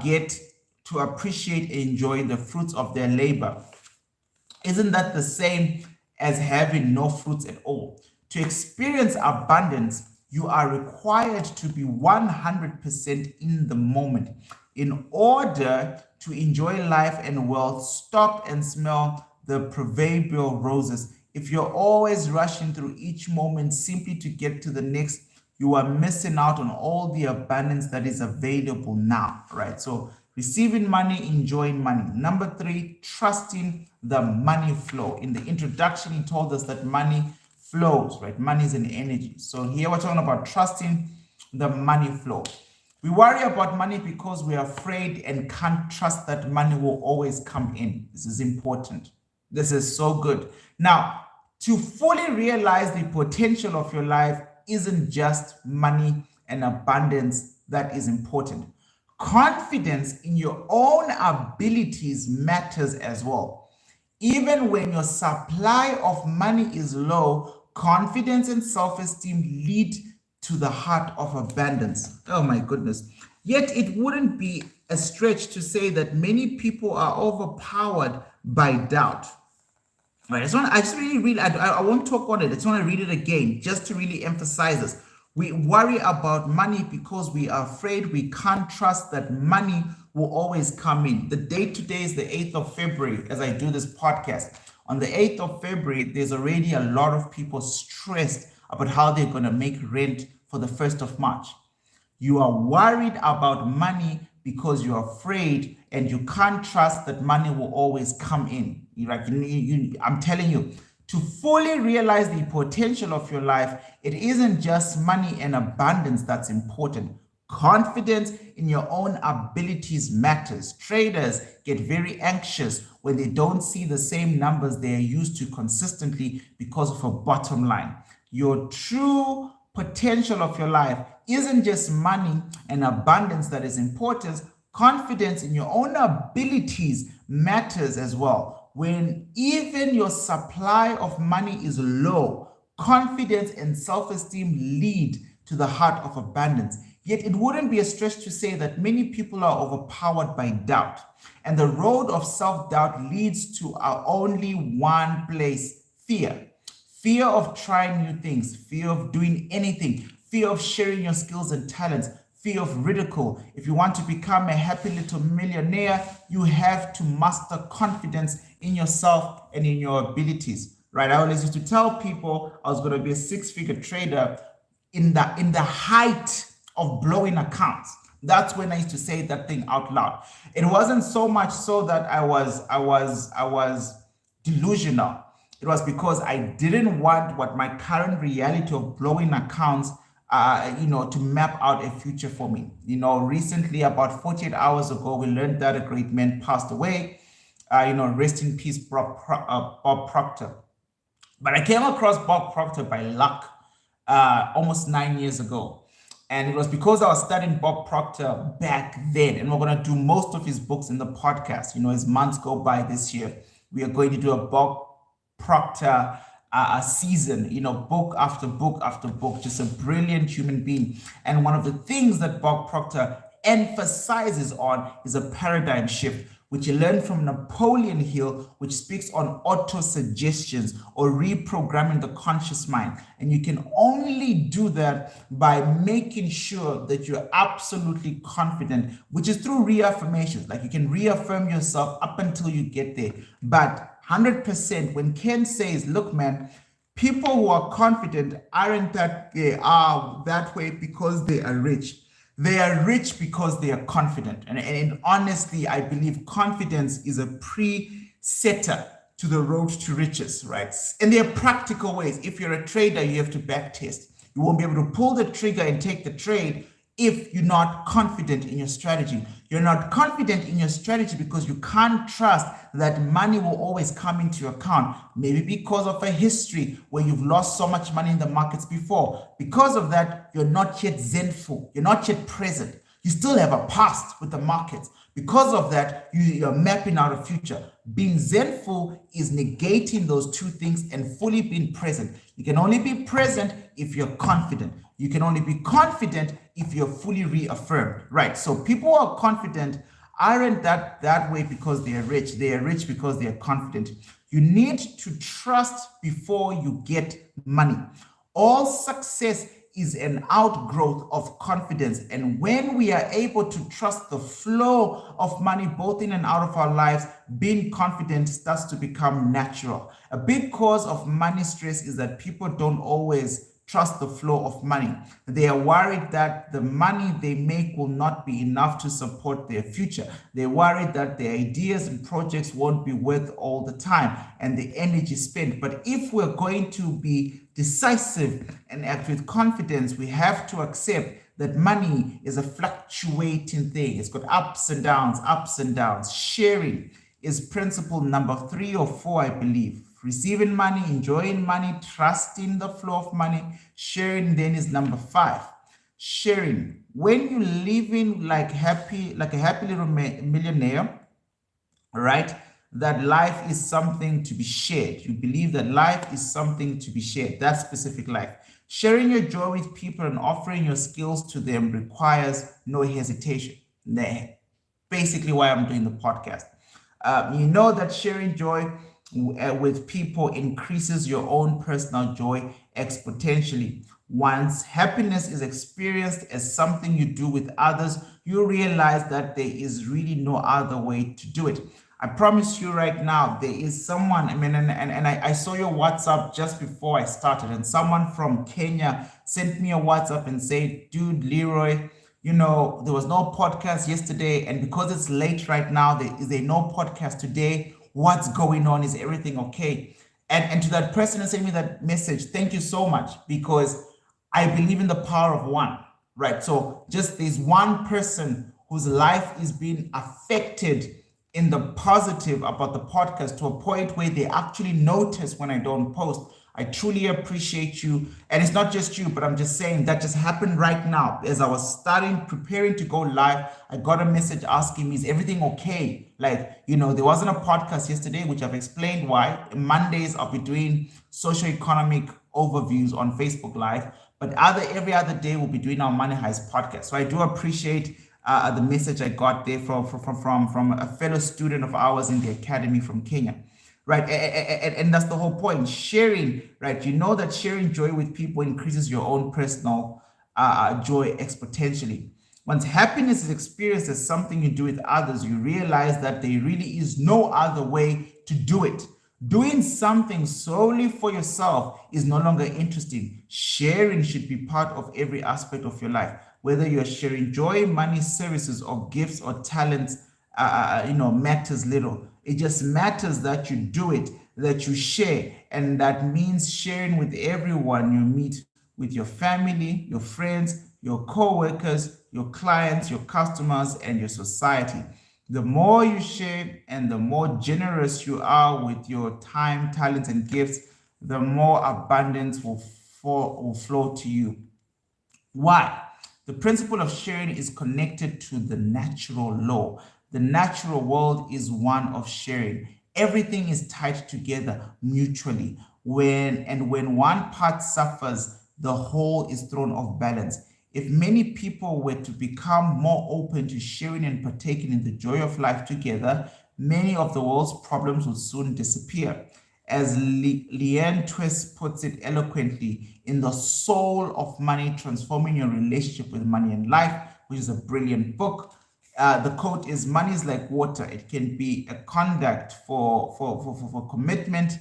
get to appreciate and enjoy the fruits of their labor. Isn't that the same as having no fruits at all? To experience abundance, you are required to be 100% in the moment. In order to enjoy life and wealth, stop and smell the proverbial roses. If you're always rushing through each moment simply to get to the next, you are missing out on all the abundance that is available now, right? So receiving money, enjoying money. Number 3, trusting the money flow. In the introduction, he told us that money flows, right? Money is an energy. So here we're talking about trusting the money flow. We worry about money because we are afraid and can't trust that money will always come in. This is important. This is so good. Now, to fully realize the potential of your life isn't just money and abundance that is important. Confidence in your own abilities matters as well. Even when your supply of money is low, confidence and self-esteem lead to the heart of abundance. Oh my goodness. Yet it wouldn't be a stretch to say that many people are overpowered by doubt. Right. I won't talk on it. I just want to read it again just to really emphasize this. We worry about money because we are afraid we can't trust that money will always come in. The date today is the 8th of February as I do this podcast. On the 8th of February, there's already a lot of people stressed about how they're going to make rent for the 1st of March. You are worried about money because you're afraid and you can't trust that money will always come in. I'm telling you, to fully realize the potential of your life, it isn't just money and abundance that's important. Confidence in your own abilities matters. Traders get very anxious when they don't see the same numbers they are used to consistently because of a bottom line. Your true potential of your life isn't just money and abundance that is important. Confidence in your own abilities matters as well. When even your supply of money is low, confidence and self-esteem lead to the heart of abundance. Yet it wouldn't be a stretch to say that many people are overpowered by doubt. And the road of self-doubt leads to only one place: fear. Fear of trying new things, fear of doing anything, fear of sharing your skills and talents, fear of ridicule. If you want to become a happy little millionaire, you have to master confidence in yourself and in your abilities, right? I always used to tell people I was going to be a six-figure trader in the height of blowing accounts. That's when I used to say that thing out loud. It wasn't so much so that I was delusional. It was because I didn't want what my current reality of blowing accounts, to map out a future for me. Recently, about 48 hours ago, we learned that a great man passed away. Rest in peace, Bob Proctor. But I came across Bob Proctor by luck almost 9 years ago. And it was because I was studying Bob Proctor back then. And we're going to do most of his books in the podcast. As months go by this year, we are going to do a Bob Proctor a season, book after book after book, just a brilliant human being. And one of the things that Bob Proctor emphasizes on is a paradigm shift, which he learned from Napoleon Hill, which speaks on auto-suggestions or reprogramming the conscious mind. And you can only do that by making sure that you're absolutely confident, which is through reaffirmations. Like, you can reaffirm yourself up until you get there. But 100%, when Ken says, look, man, people who are confident aren't that they are that way because they are rich. They are rich because they are confident. And honestly, I believe confidence is a pre-setter to the road to riches, right? And there are practical ways. If you're a trader, you have to back test. You won't be able to pull the trigger and take the trade if you're not confident in your strategy. You're not confident in your strategy because you can't trust that money will always come into your account. Maybe because of a history where you've lost so much money in the markets before. Because of that, you're not yet zenful. You're not yet present. You still have a past with the markets. Because of that, you're mapping out a future. Being zenful is negating those two things and fully being present. You can only be present if you're confident. You can only be confident if you're fully reaffirmed, right? So people who are confident aren't that way because they are rich. They are rich because they are confident. You need to trust before you get money. All success is an outgrowth of confidence. And when we are able to trust the flow of money, both in and out of our lives, being confident starts to become natural. A big cause of money stress is that people don't always trust the flow of money. They are worried that the money they make will not be enough to support their future. They're worried that their ideas and projects won't be worth all the time and the energy spent. But if we're going to be decisive and act with confidence, we have to accept that money is a fluctuating thing. It's got ups and downs, ups and downs. Sharing is principle number 3 or 4, I believe. Receiving money, enjoying money, trusting the flow of money. Sharing then is number 5. Sharing. When you're living like a happy little millionaire, right? That life is something to be shared. You believe that life is something to be shared, that specific life. Sharing your joy with people and offering your skills to them requires no hesitation. Basically why I'm doing the podcast. You know that sharing joy with people increases your own personal joy exponentially. Once happiness is experienced as something you do with others, you realize that there is really no other way to do it. I promise you right now, there is someone, I saw your WhatsApp just before I started, and someone from Kenya sent me a WhatsApp and said, dude, Leroy, there was no podcast yesterday, and because it's late right now, there is no podcast today. What's going on? Is everything okay? And to that person who sent me that message, thank you so much, because I believe in the power of one, right? So just there's one person whose life is being affected in the positive about the podcast to a point where they actually notice when I don't post. I truly appreciate you. And it's not just you, but I'm just saying that just happened right now. As I was preparing to go live, I got a message asking me, is everything okay? There wasn't a podcast yesterday, which I've explained why. Mondays, I'll be doing socioeconomic overviews on Facebook Live, but every other day we'll be doing our Money Heist podcast. So I do appreciate the message I got there from a fellow student of ours in the academy from Kenya. Right. And that's the whole point. Sharing, right? You know that sharing joy with people increases your own personal joy exponentially. Once happiness is experienced as something you do with others, you realize that there really is no other way to do it. Doing something solely for yourself is no longer interesting. Sharing should be part of every aspect of your life, whether you're sharing joy, money, services, or gifts or talents. Matters little. It just matters that you do it, that you share, and that means sharing with everyone you meet, with your family, your friends, your co-workers, your clients, your customers, and your society. The more you share and the more generous you are with your time, talents, and gifts, the more abundance will flow to you. Why? The principle of sharing is connected to the natural law. The natural world is one of sharing. Everything is tied together mutually. When one part suffers, the whole is thrown off balance. If many people were to become more open to sharing and partaking in the joy of life together, many of the world's problems would soon disappear. As Leanne Twist puts it eloquently, in The Soul of Money, Transforming Your Relationship with Money and Life, which is a brilliant book. The quote is, money is like water. It can be a conduit for commitment,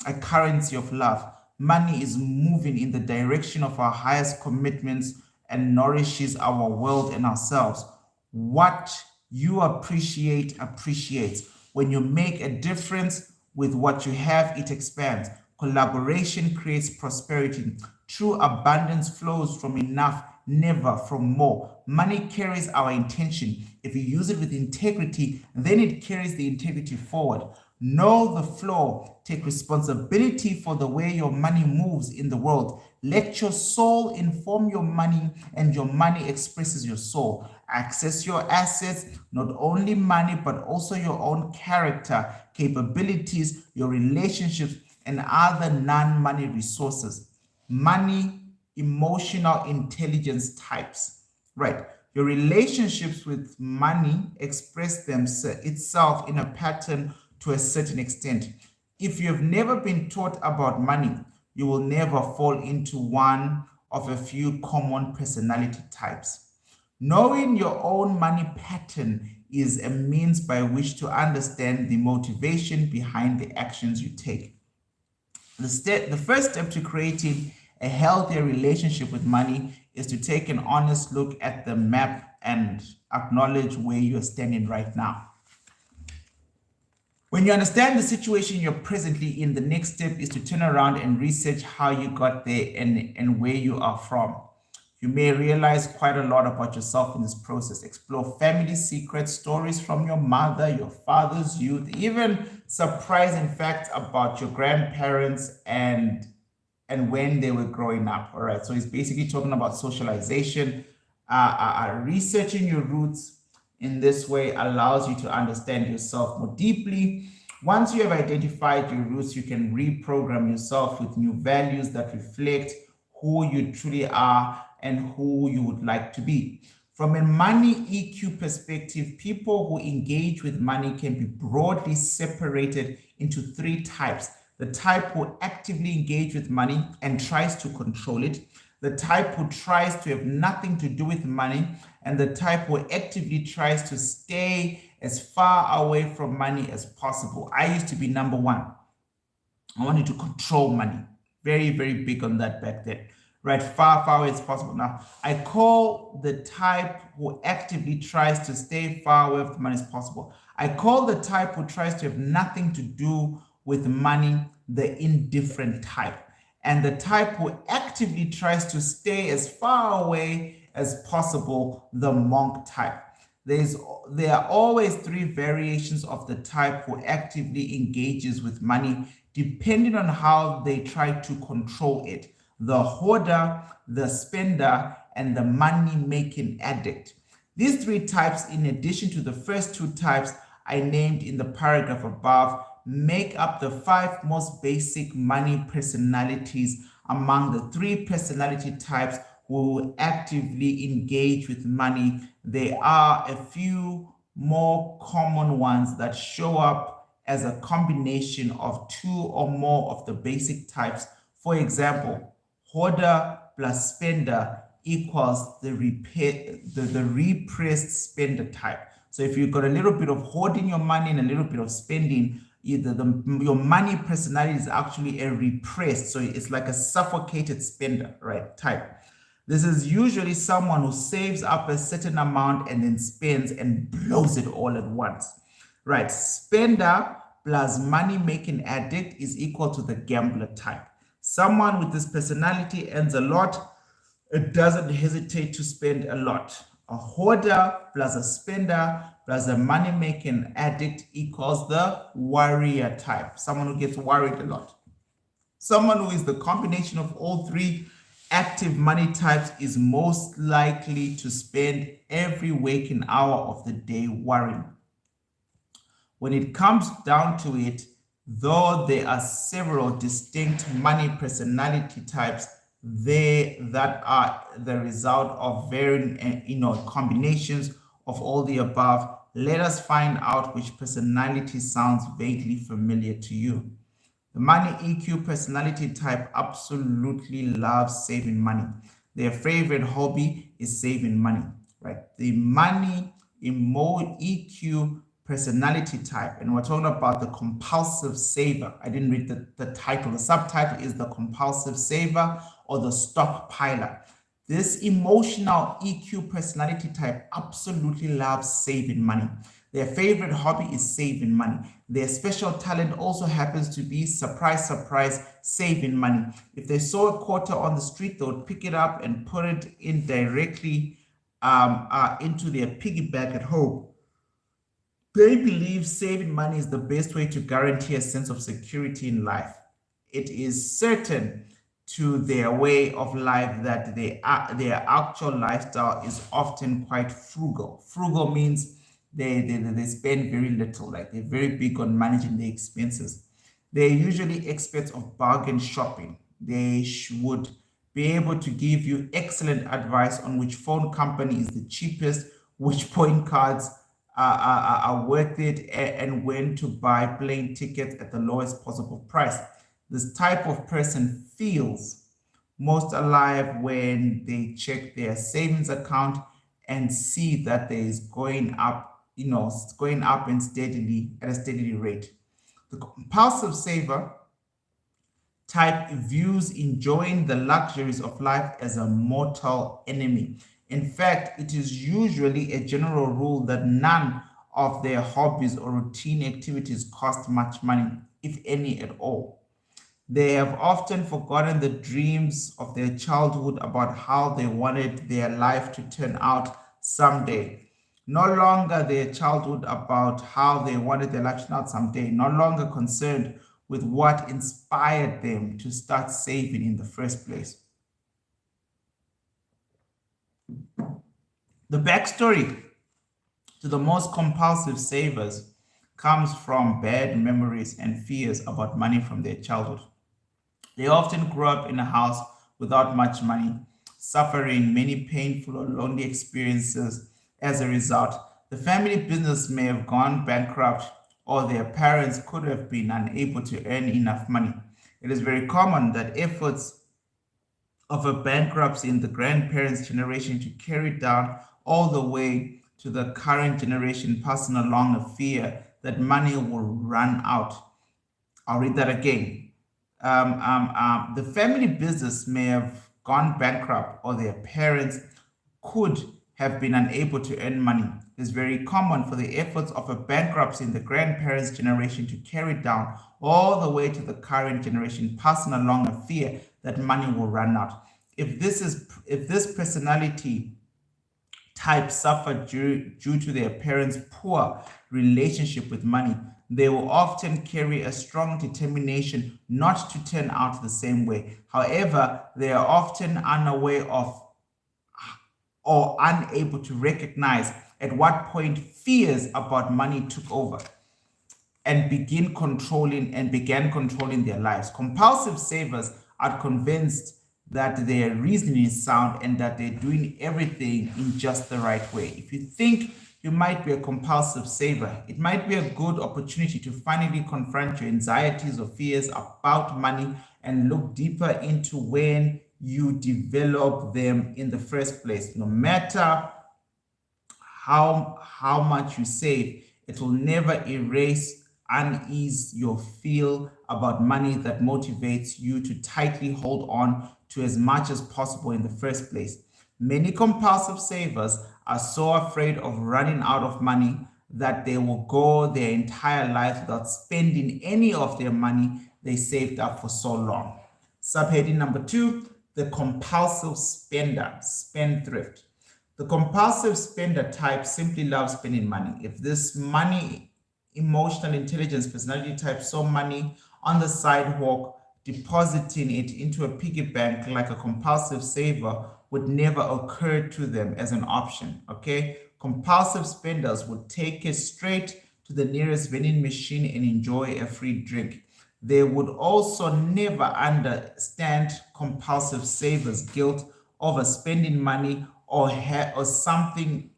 a currency of love. Money is moving in the direction of our highest commitments and nourishes our world and ourselves. What you appreciate appreciates. When you make a difference with what you have, it expands. Collaboration creates prosperity. True abundance flows from enough, never from more. Money carries our intention. If you use it with integrity, then it carries the integrity forward. Know the flow. Take responsibility for the way your money moves in the world. Let your soul inform your money, and your money expresses your soul. Access your assets, not only money, but also your own character, capabilities, your relationships, and other non-money resources. Money, emotional intelligence types. Right. Your relationships with money express itself in a pattern to a certain extent. If you have never been taught about money, you will never fall into one of a few common personality types. Knowing your own money pattern is a means by which to understand the motivation behind the actions you take. The first step to creating a healthier relationship with money is to take an honest look at the map and acknowledge where you're standing right now. When you understand the situation you're presently in, the next step is to turn around and research how you got there and where you are from. You may realize quite a lot about yourself in this process. Explore family secrets, stories from your mother, your father's youth, even surprising facts about your grandparents and when they were growing up. All right. So it's basically talking about socialization. Researching your roots in this way allows you to understand yourself more deeply. Once you have identified your roots, you can reprogram yourself with new values that reflect who you truly are and who you would like to be. From a money EQ perspective, people who engage with money can be broadly separated into three types. The type who actively engage with money and tries to control it, the type who tries to have nothing to do with money, and the type who actively tries to stay as far away from money as possible. I used to be number one. I wanted to control money. Very, very big on that back then. Right, far away as possible. Now, I call the type who actively tries to stay far away from money as possible. I call the type who tries to have nothing to do with money the indifferent type. And the type who actively tries to stay as far away as possible, the monk type. There are always three variations of the type who actively engages with money, depending on how they try to control it: the hoarder, the spender, and the money-making addict. These three types, in addition to the first two types I named in the paragraph above, make up the 5 most basic money personalities among the 3 personality types who actively engage with money. There are a few more common ones that show up as a combination of 2 or more of the basic types. For example, hoarder plus spender equals the repressed spender type. So if you've got a little bit of hoarding your money and a little bit of spending, your money personality is actually a repressed, so it's like a suffocated spender, right? Type. This is usually someone who saves up a certain amount and then spends and blows it all at once, right? Spender plus money making addict is equal to the gambler type. Someone with this personality earns a lot, it doesn't hesitate to spend a lot. A hoarder plus a spender plus a money making addict equals the warrior type, someone who gets worried a lot. Someone who is the combination of all three active money types is most likely to spend every waking hour of the day worrying. When it comes down to it, though there are several distinct money personality types that are the result of varying combinations of all the above, let us find out which personality sounds vaguely familiar to you. The money EQ personality type absolutely loves saving money. Their favorite hobby is saving money, right? The money EQ personality type, and we're talking about the compulsive saver. I didn't read the title. The subtitle is the compulsive saver or the stockpiler. This emotional EQ personality type absolutely loves saving money. Their favorite hobby is saving money. Their special talent also happens to be, surprise, surprise, saving money. If they saw a quarter on the street, they would pick it up and put it in directly into their piggy bank at home. They believe saving money is the best way to guarantee a sense of security in life. It is certain to their way of life that their actual lifestyle is often quite frugal. Frugal means they spend very little, like they're very big on managing their expenses. They're usually experts of bargain shopping. They would be able to give you excellent advice on which phone company is the cheapest, which point cards are worth it, and when to buy plane tickets at the lowest possible price. This type of person feels most alive when they check their savings account and see that there is going up, it's going up and steadily at a steady rate. The compulsive saver type views enjoying the luxuries of life as a mortal enemy. In fact, it is usually a general rule that none of their hobbies or routine activities cost much money, if any at all. They have often forgotten the dreams of their childhood about how they wanted their life to turn out someday. No longer their childhood about how they wanted their life to turn out someday, no longer concerned with what inspired them to start saving in the first place. The backstory to the most compulsive savers comes from bad memories and fears about money from their childhood. They often grew up in a house without much money, suffering many painful or lonely experiences as a result. The family business may have gone bankrupt, or their parents could have been unable to earn enough money. It is very common that efforts of a bankruptcy in the grandparents' generation to carry down all the way to the current generation, passing along a fear that money will run out. I'll read that again. The family business may have gone bankrupt, or their parents could have been unable to earn money. It is very common for the efforts of a bankruptcy in the grandparents' generation to carry down all the way to the current generation, passing along a fear that money will run out. If this personality type suffered due to their parents' poor relationship with money, they will often carry a strong determination not to turn out the same way. However, they are often unaware of or unable to recognize at what point fears about money took over and began controlling their lives. Compulsive savers are convinced that their reasoning is sound and that they're doing everything in just the right way. If you think you might be a compulsive saver, it might be a good opportunity to finally confront your anxieties or fears about money and look deeper into when you develop them in the first place. No matter how much you save, it will never erase unease you feel about money that motivates you to tightly hold on to as much as possible in the first place. Many compulsive savers are so afraid of running out of money that they will go their entire life without spending any of their money they saved up for so long. Subheading number two, the compulsive spender, spendthrift. The compulsive spender type simply loves spending money. If this money, emotional intelligence personality type saw money on the sidewalk, depositing it into a piggy bank like a compulsive saver would never occur to them as an option. Okay, compulsive spenders would take it straight to the nearest vending machine and enjoy a free drink. They would also never understand compulsive savers' guilt over spending money or something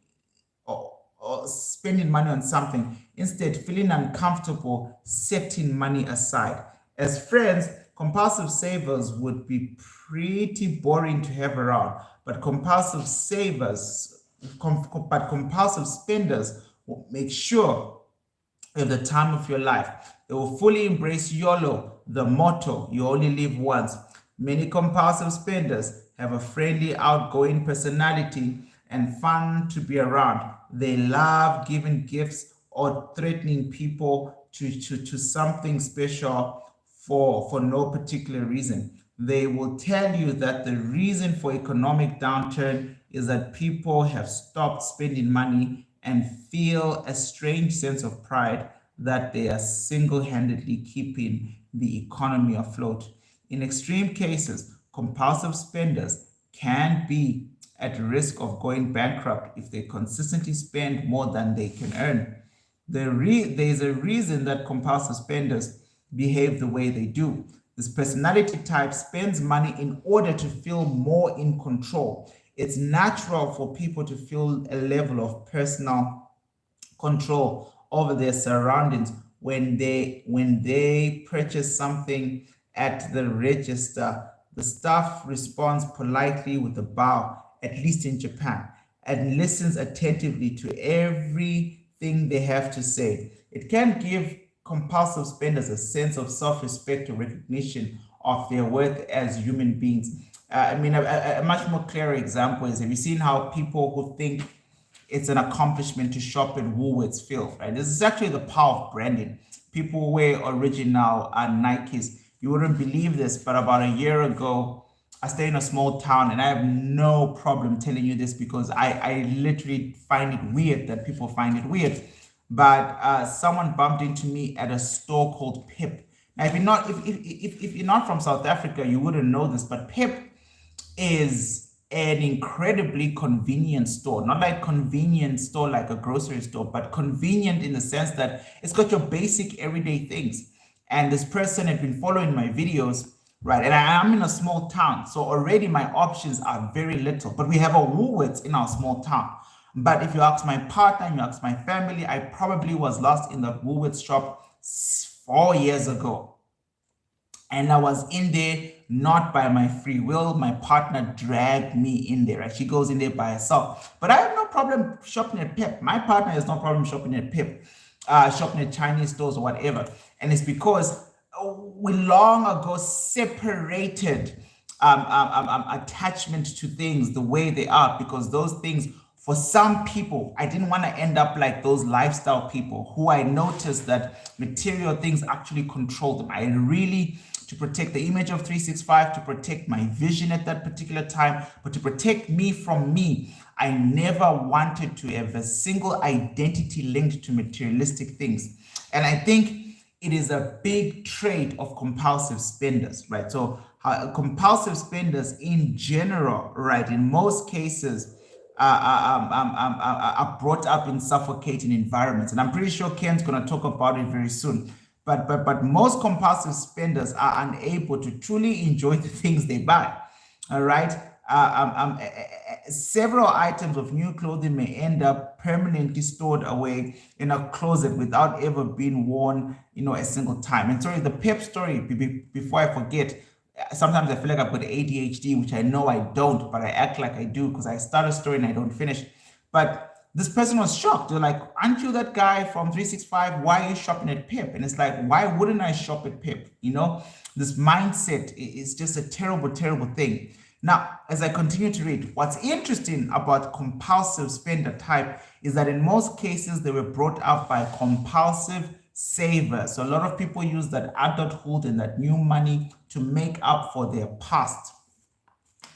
or spending money on something, instead feeling uncomfortable setting money aside. As friends, compulsive savers would be pretty boring to have around, but compulsive spenders will make sure at the time of your life. They will fully embrace YOLO, the motto, you only live once. Many compulsive spenders have a friendly, outgoing personality and fun to be around. They love giving gifts or threatening people to something special for no particular reason. They will tell you that the reason for economic downturn is that people have stopped spending money and feel a strange sense of pride that they are single-handedly keeping the economy afloat. In extreme cases, compulsive spenders can be at risk of going bankrupt if they consistently spend more than they can earn. There is a reason that compulsive spenders behave the way they do. This personality type spends money in order to feel more in control. It's natural for people to feel a level of personal control over their surroundings when they purchase something at the register. The staff responds politely with a bow, at least in Japan, and listens attentively to everything they have to say. It can give compulsive spenders a sense of self-respect or recognition of their worth as human beings. A much more clear example is, have you seen how people who think it's an accomplishment to shop at Woolworths feel, right? This is actually the power of branding. People wear original Nikes. You wouldn't believe this, but about a year ago, I stay in a small town, and I have no problem telling you this because I literally find it weird that people find it weird. But someone bumped into me at a store called Pip. Now, if you're not from South Africa, you wouldn't know this, but Pip is an incredibly convenient store. Not like convenient store like a grocery store, but convenient in the sense that it's got your basic everyday things. And this person had been following my videos, right? And I'm in a small town, so already my options are very little. But we have a Woolworths in our small town. But if you ask my partner and you ask my family, I probably was lost in the Woolworths shop 4 years ago. And I was in there not by my free will. My partner dragged me in there. Right? She goes in there by herself. But I have no problem shopping at Pep. My partner has no problem shopping at Pep, shopping at Chinese stores or whatever. And it's because we long ago separated attachment to things the way they are, because those things, for some people, I didn't want to end up like those lifestyle people who I noticed that material things actually control them. I really, to protect the image of 365, to protect my vision at that particular time, but to protect me from me, I never wanted to have a single identity linked to materialistic things. And I think it is a big trait of compulsive spenders, right? So compulsive spenders in general, right, in most cases, are brought up in suffocating environments. And I'm pretty sure Ken's going to talk about it very soon. But most compulsive spenders are unable to truly enjoy the things they buy. All right. Several items of new clothing may end up permanently stored away in a closet without ever being worn, a single time. And sorry, the Pep story, before I forget, sometimes I feel like I've got ADHD, which I know I don't, but I act like I do because I start a story and I don't finish. But this person was shocked. They're like, aren't you that guy from 365? Why are you shopping at Pep? And it's like, why wouldn't I shop at Pep? This mindset is just a terrible, terrible thing. Now, as I continue to read, what's interesting about compulsive spender type is that in most cases, they were brought up by compulsive savers. So a lot of people use that adulthood and that new money to make up for their past,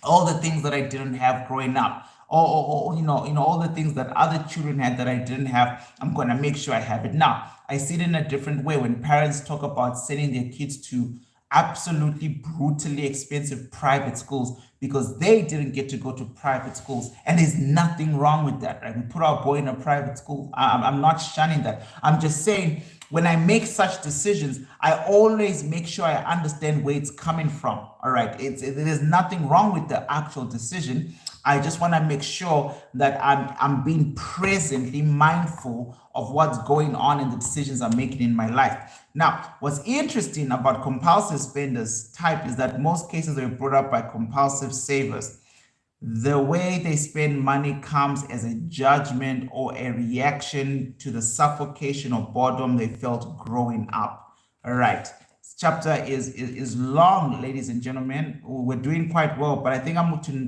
all the things that I didn't have growing up, or all the things that other children had that I didn't have. I'm gonna make sure I have it now. I see it in a different way when parents talk about sending their kids to absolutely brutally expensive private schools because they didn't get to go to private schools, and there's nothing wrong with that, right? We put our boy in a private school. I'm not shunning that. I'm just saying, when I make such decisions, I always make sure I understand where it's coming from. All right, there's nothing wrong with the actual decision. I just want to make sure that I'm being presently mindful of what's going on in the decisions I'm making in my life. Now, what's interesting about compulsive spenders type is that most cases are brought up by compulsive savers. The way they spend money comes as a judgment or a reaction to the suffocation or boredom they felt growing up. All right. This chapter is long, ladies and gentlemen. We're doing quite well, but I think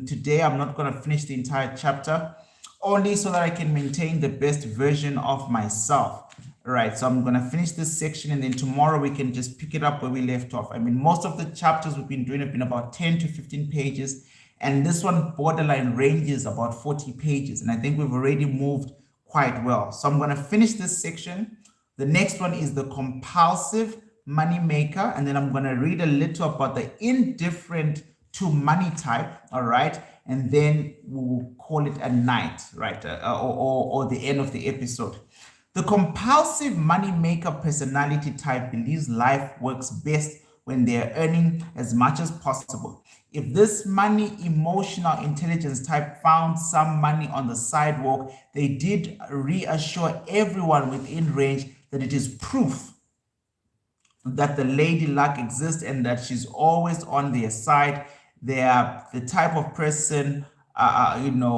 today I'm not going to finish the entire chapter, only so that I can maintain the best version of myself. All right, so I'm going to finish this section, and then tomorrow we can just pick it up where we left off. I mean, most of the chapters we've been doing have been about 10 to 15 pages, and this one borderline ranges about 40 pages, and I think we've already moved quite well. So I'm going to finish this section. The next one is the compulsive money maker, and then I'm going to read a little about the indifferent to money type, all right, and then we'll call it a night, right, or the end of the episode. The compulsive money maker personality type believes life works best when they're earning as much as possible. If this money emotional intelligence type found some money on the sidewalk, they did reassure everyone within range that it is proof that the lady luck exists and that she's always on their side. They are the type of person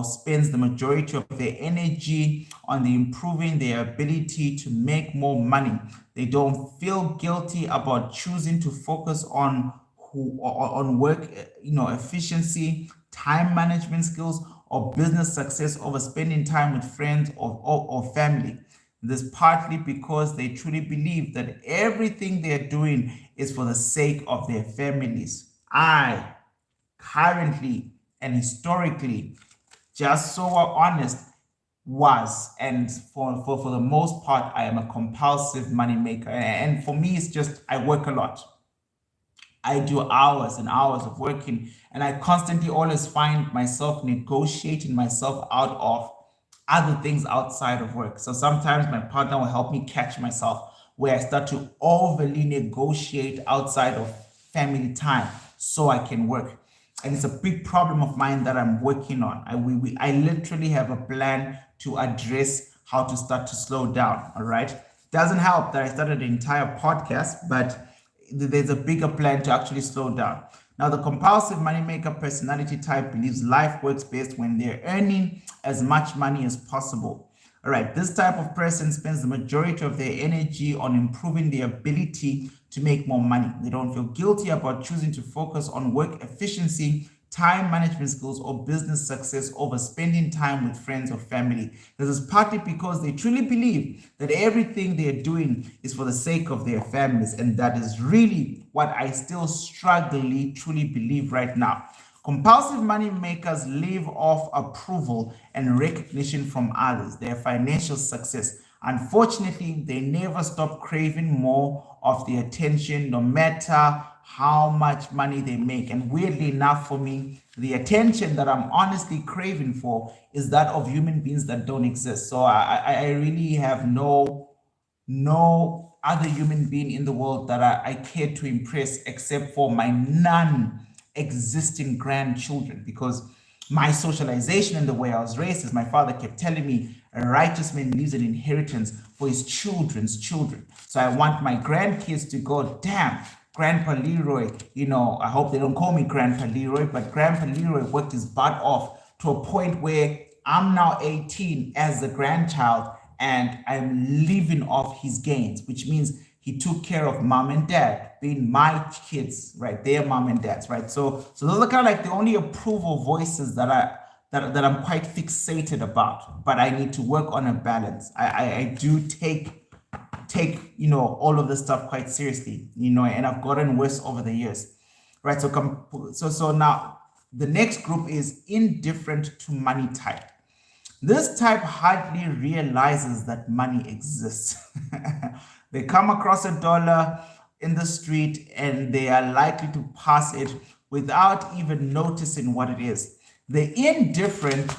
spends the majority of their energy on the improving their ability to make more money. They don't feel guilty about choosing to focus on work, efficiency, time management skills, or business success over spending time with friends or family. This partly because they truly believe that everything they're doing is for the sake of their families. I currently and historically, just so we're honest, was and for the most part, I am a compulsive money maker. And for me, it's just I work a lot. I do hours and hours of working, and I constantly always find myself negotiating myself out of other things outside of work. So sometimes my partner will help me catch myself where I start to overly negotiate outside of family time so I can work. And it's a big problem of mine that I'm working on. I literally have a plan to address how to start to slow down. All right. Doesn't help that I started the entire podcast, but there's a bigger plan to actually slow down. Now, the compulsive moneymaker personality type believes life works best when they're earning as much money as possible. All right, this type of person spends the majority of their energy on improving their ability to make more money. They don't feel guilty about choosing to focus on work efficiency, time management skills, or business success over spending time with friends or family. This is partly because they truly believe that everything they're doing is for the sake of their families, and that is really what I still strongly truly believe right now. Compulsive money makers live off approval and recognition from others, their financial success. Unfortunately, they never stop craving more of the attention, no matter how much money they make. And weirdly enough, for me, the attention that I'm honestly craving for is that of human beings that don't exist. So I really have no other human being in the world that I care to impress except for my non-existing grandchildren, because my socialization and the way I was raised is my father kept telling me a righteous man leaves an inheritance for his children's children. So I want my grandkids to go, damn, Grandpa Leroy, I hope they don't call me Grandpa Leroy, but Grandpa Leroy worked his butt off to a point where I'm now 18 as the grandchild, and I'm living off his gains, which means he took care of mom and dad, being my kids, right? Their mom and dads, right? So those are kind of like the only approval voices that I'm quite fixated about. But I need to work on a balance. I do take all of this stuff quite seriously, and I've gotten worse over the years, right? So now the next group is indifferent to money type. This type hardly realizes that money exists. They come across a dollar in the street and they are likely to pass it without even noticing what it is. The indifferent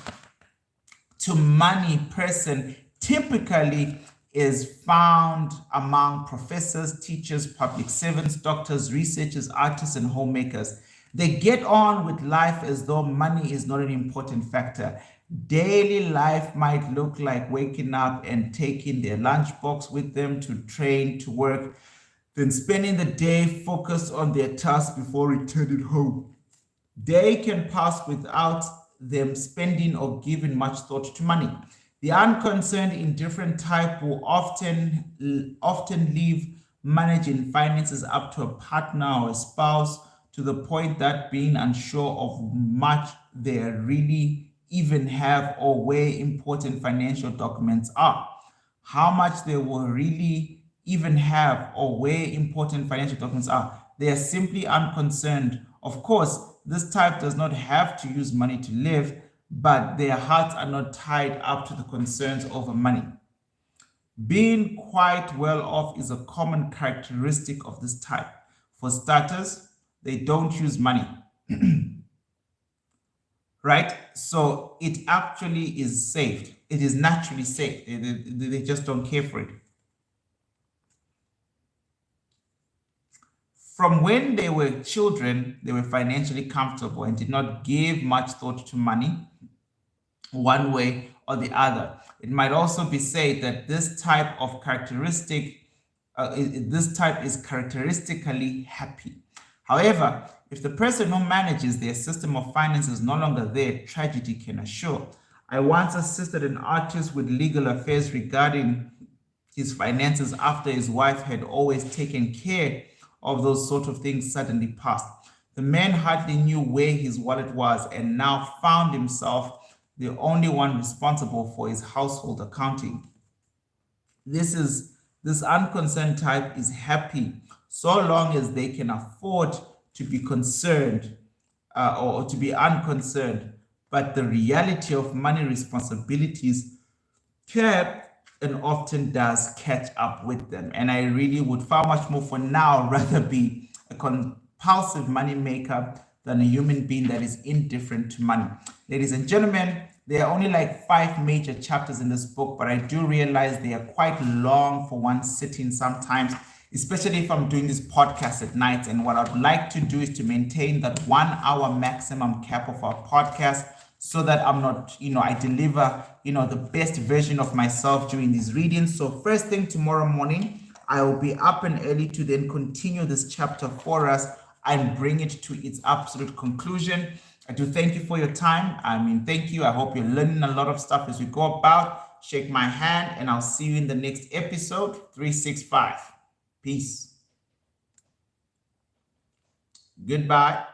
to money person typically is found among professors, teachers, public servants, doctors, researchers, artists, and homemakers. They get on with life as though money is not an important factor. Daily life might look like waking up and taking their lunchbox with them to train, to work, then spending the day focused on their tasks before returning home. Day can pass without them spending or giving much thought to money. The unconcerned, indifferent type will often leave managing finances up to a partner or a spouse, to the point that being unsure of much they really even have or where important financial documents are. How much they will really even have or where important financial documents are. They are simply unconcerned. Of course, this type does not have to use money to live, but their hearts are not tied up to the concerns over money. Being quite well off is a common characteristic of this type. For starters, they don't use money, right? So it actually is saved. It is naturally saved. They just don't care for it. From when they were children, they were financially comfortable and did not give much thought to money one way or the other. It might also be said that this type is characteristically happy. However, if the person who manages their system of finance is no longer there, tragedy can assure. I once assisted an artist with legal affairs regarding his finances after his wife had always taken care of those sort of things suddenly passed. The man hardly knew where his wallet was and now found himself the only one responsible for his household accounting. This unconcerned type is happy so long as they can afford to be concerned or to be unconcerned. But the reality of money responsibilities can and often does catch up with them. And I really would far much more for now rather be a compulsive money maker than a human being that is indifferent to money. Ladies and gentlemen, there are only like 5 major chapters in this book, but I do realize they are quite long for one sitting sometimes, especially if I'm doing this podcast at night. And what I'd like to do is to maintain that 1 hour maximum cap of our podcast, so that I'm not, I deliver, the best version of myself during these readings. So first thing tomorrow morning, I will be up and early to then continue this chapter for us and bring it to its absolute conclusion. I do thank you for your time. Thank you. I hope you're learning a lot of stuff as we go about. Shake my hand and I'll see you in the next episode 365. Peace. Goodbye.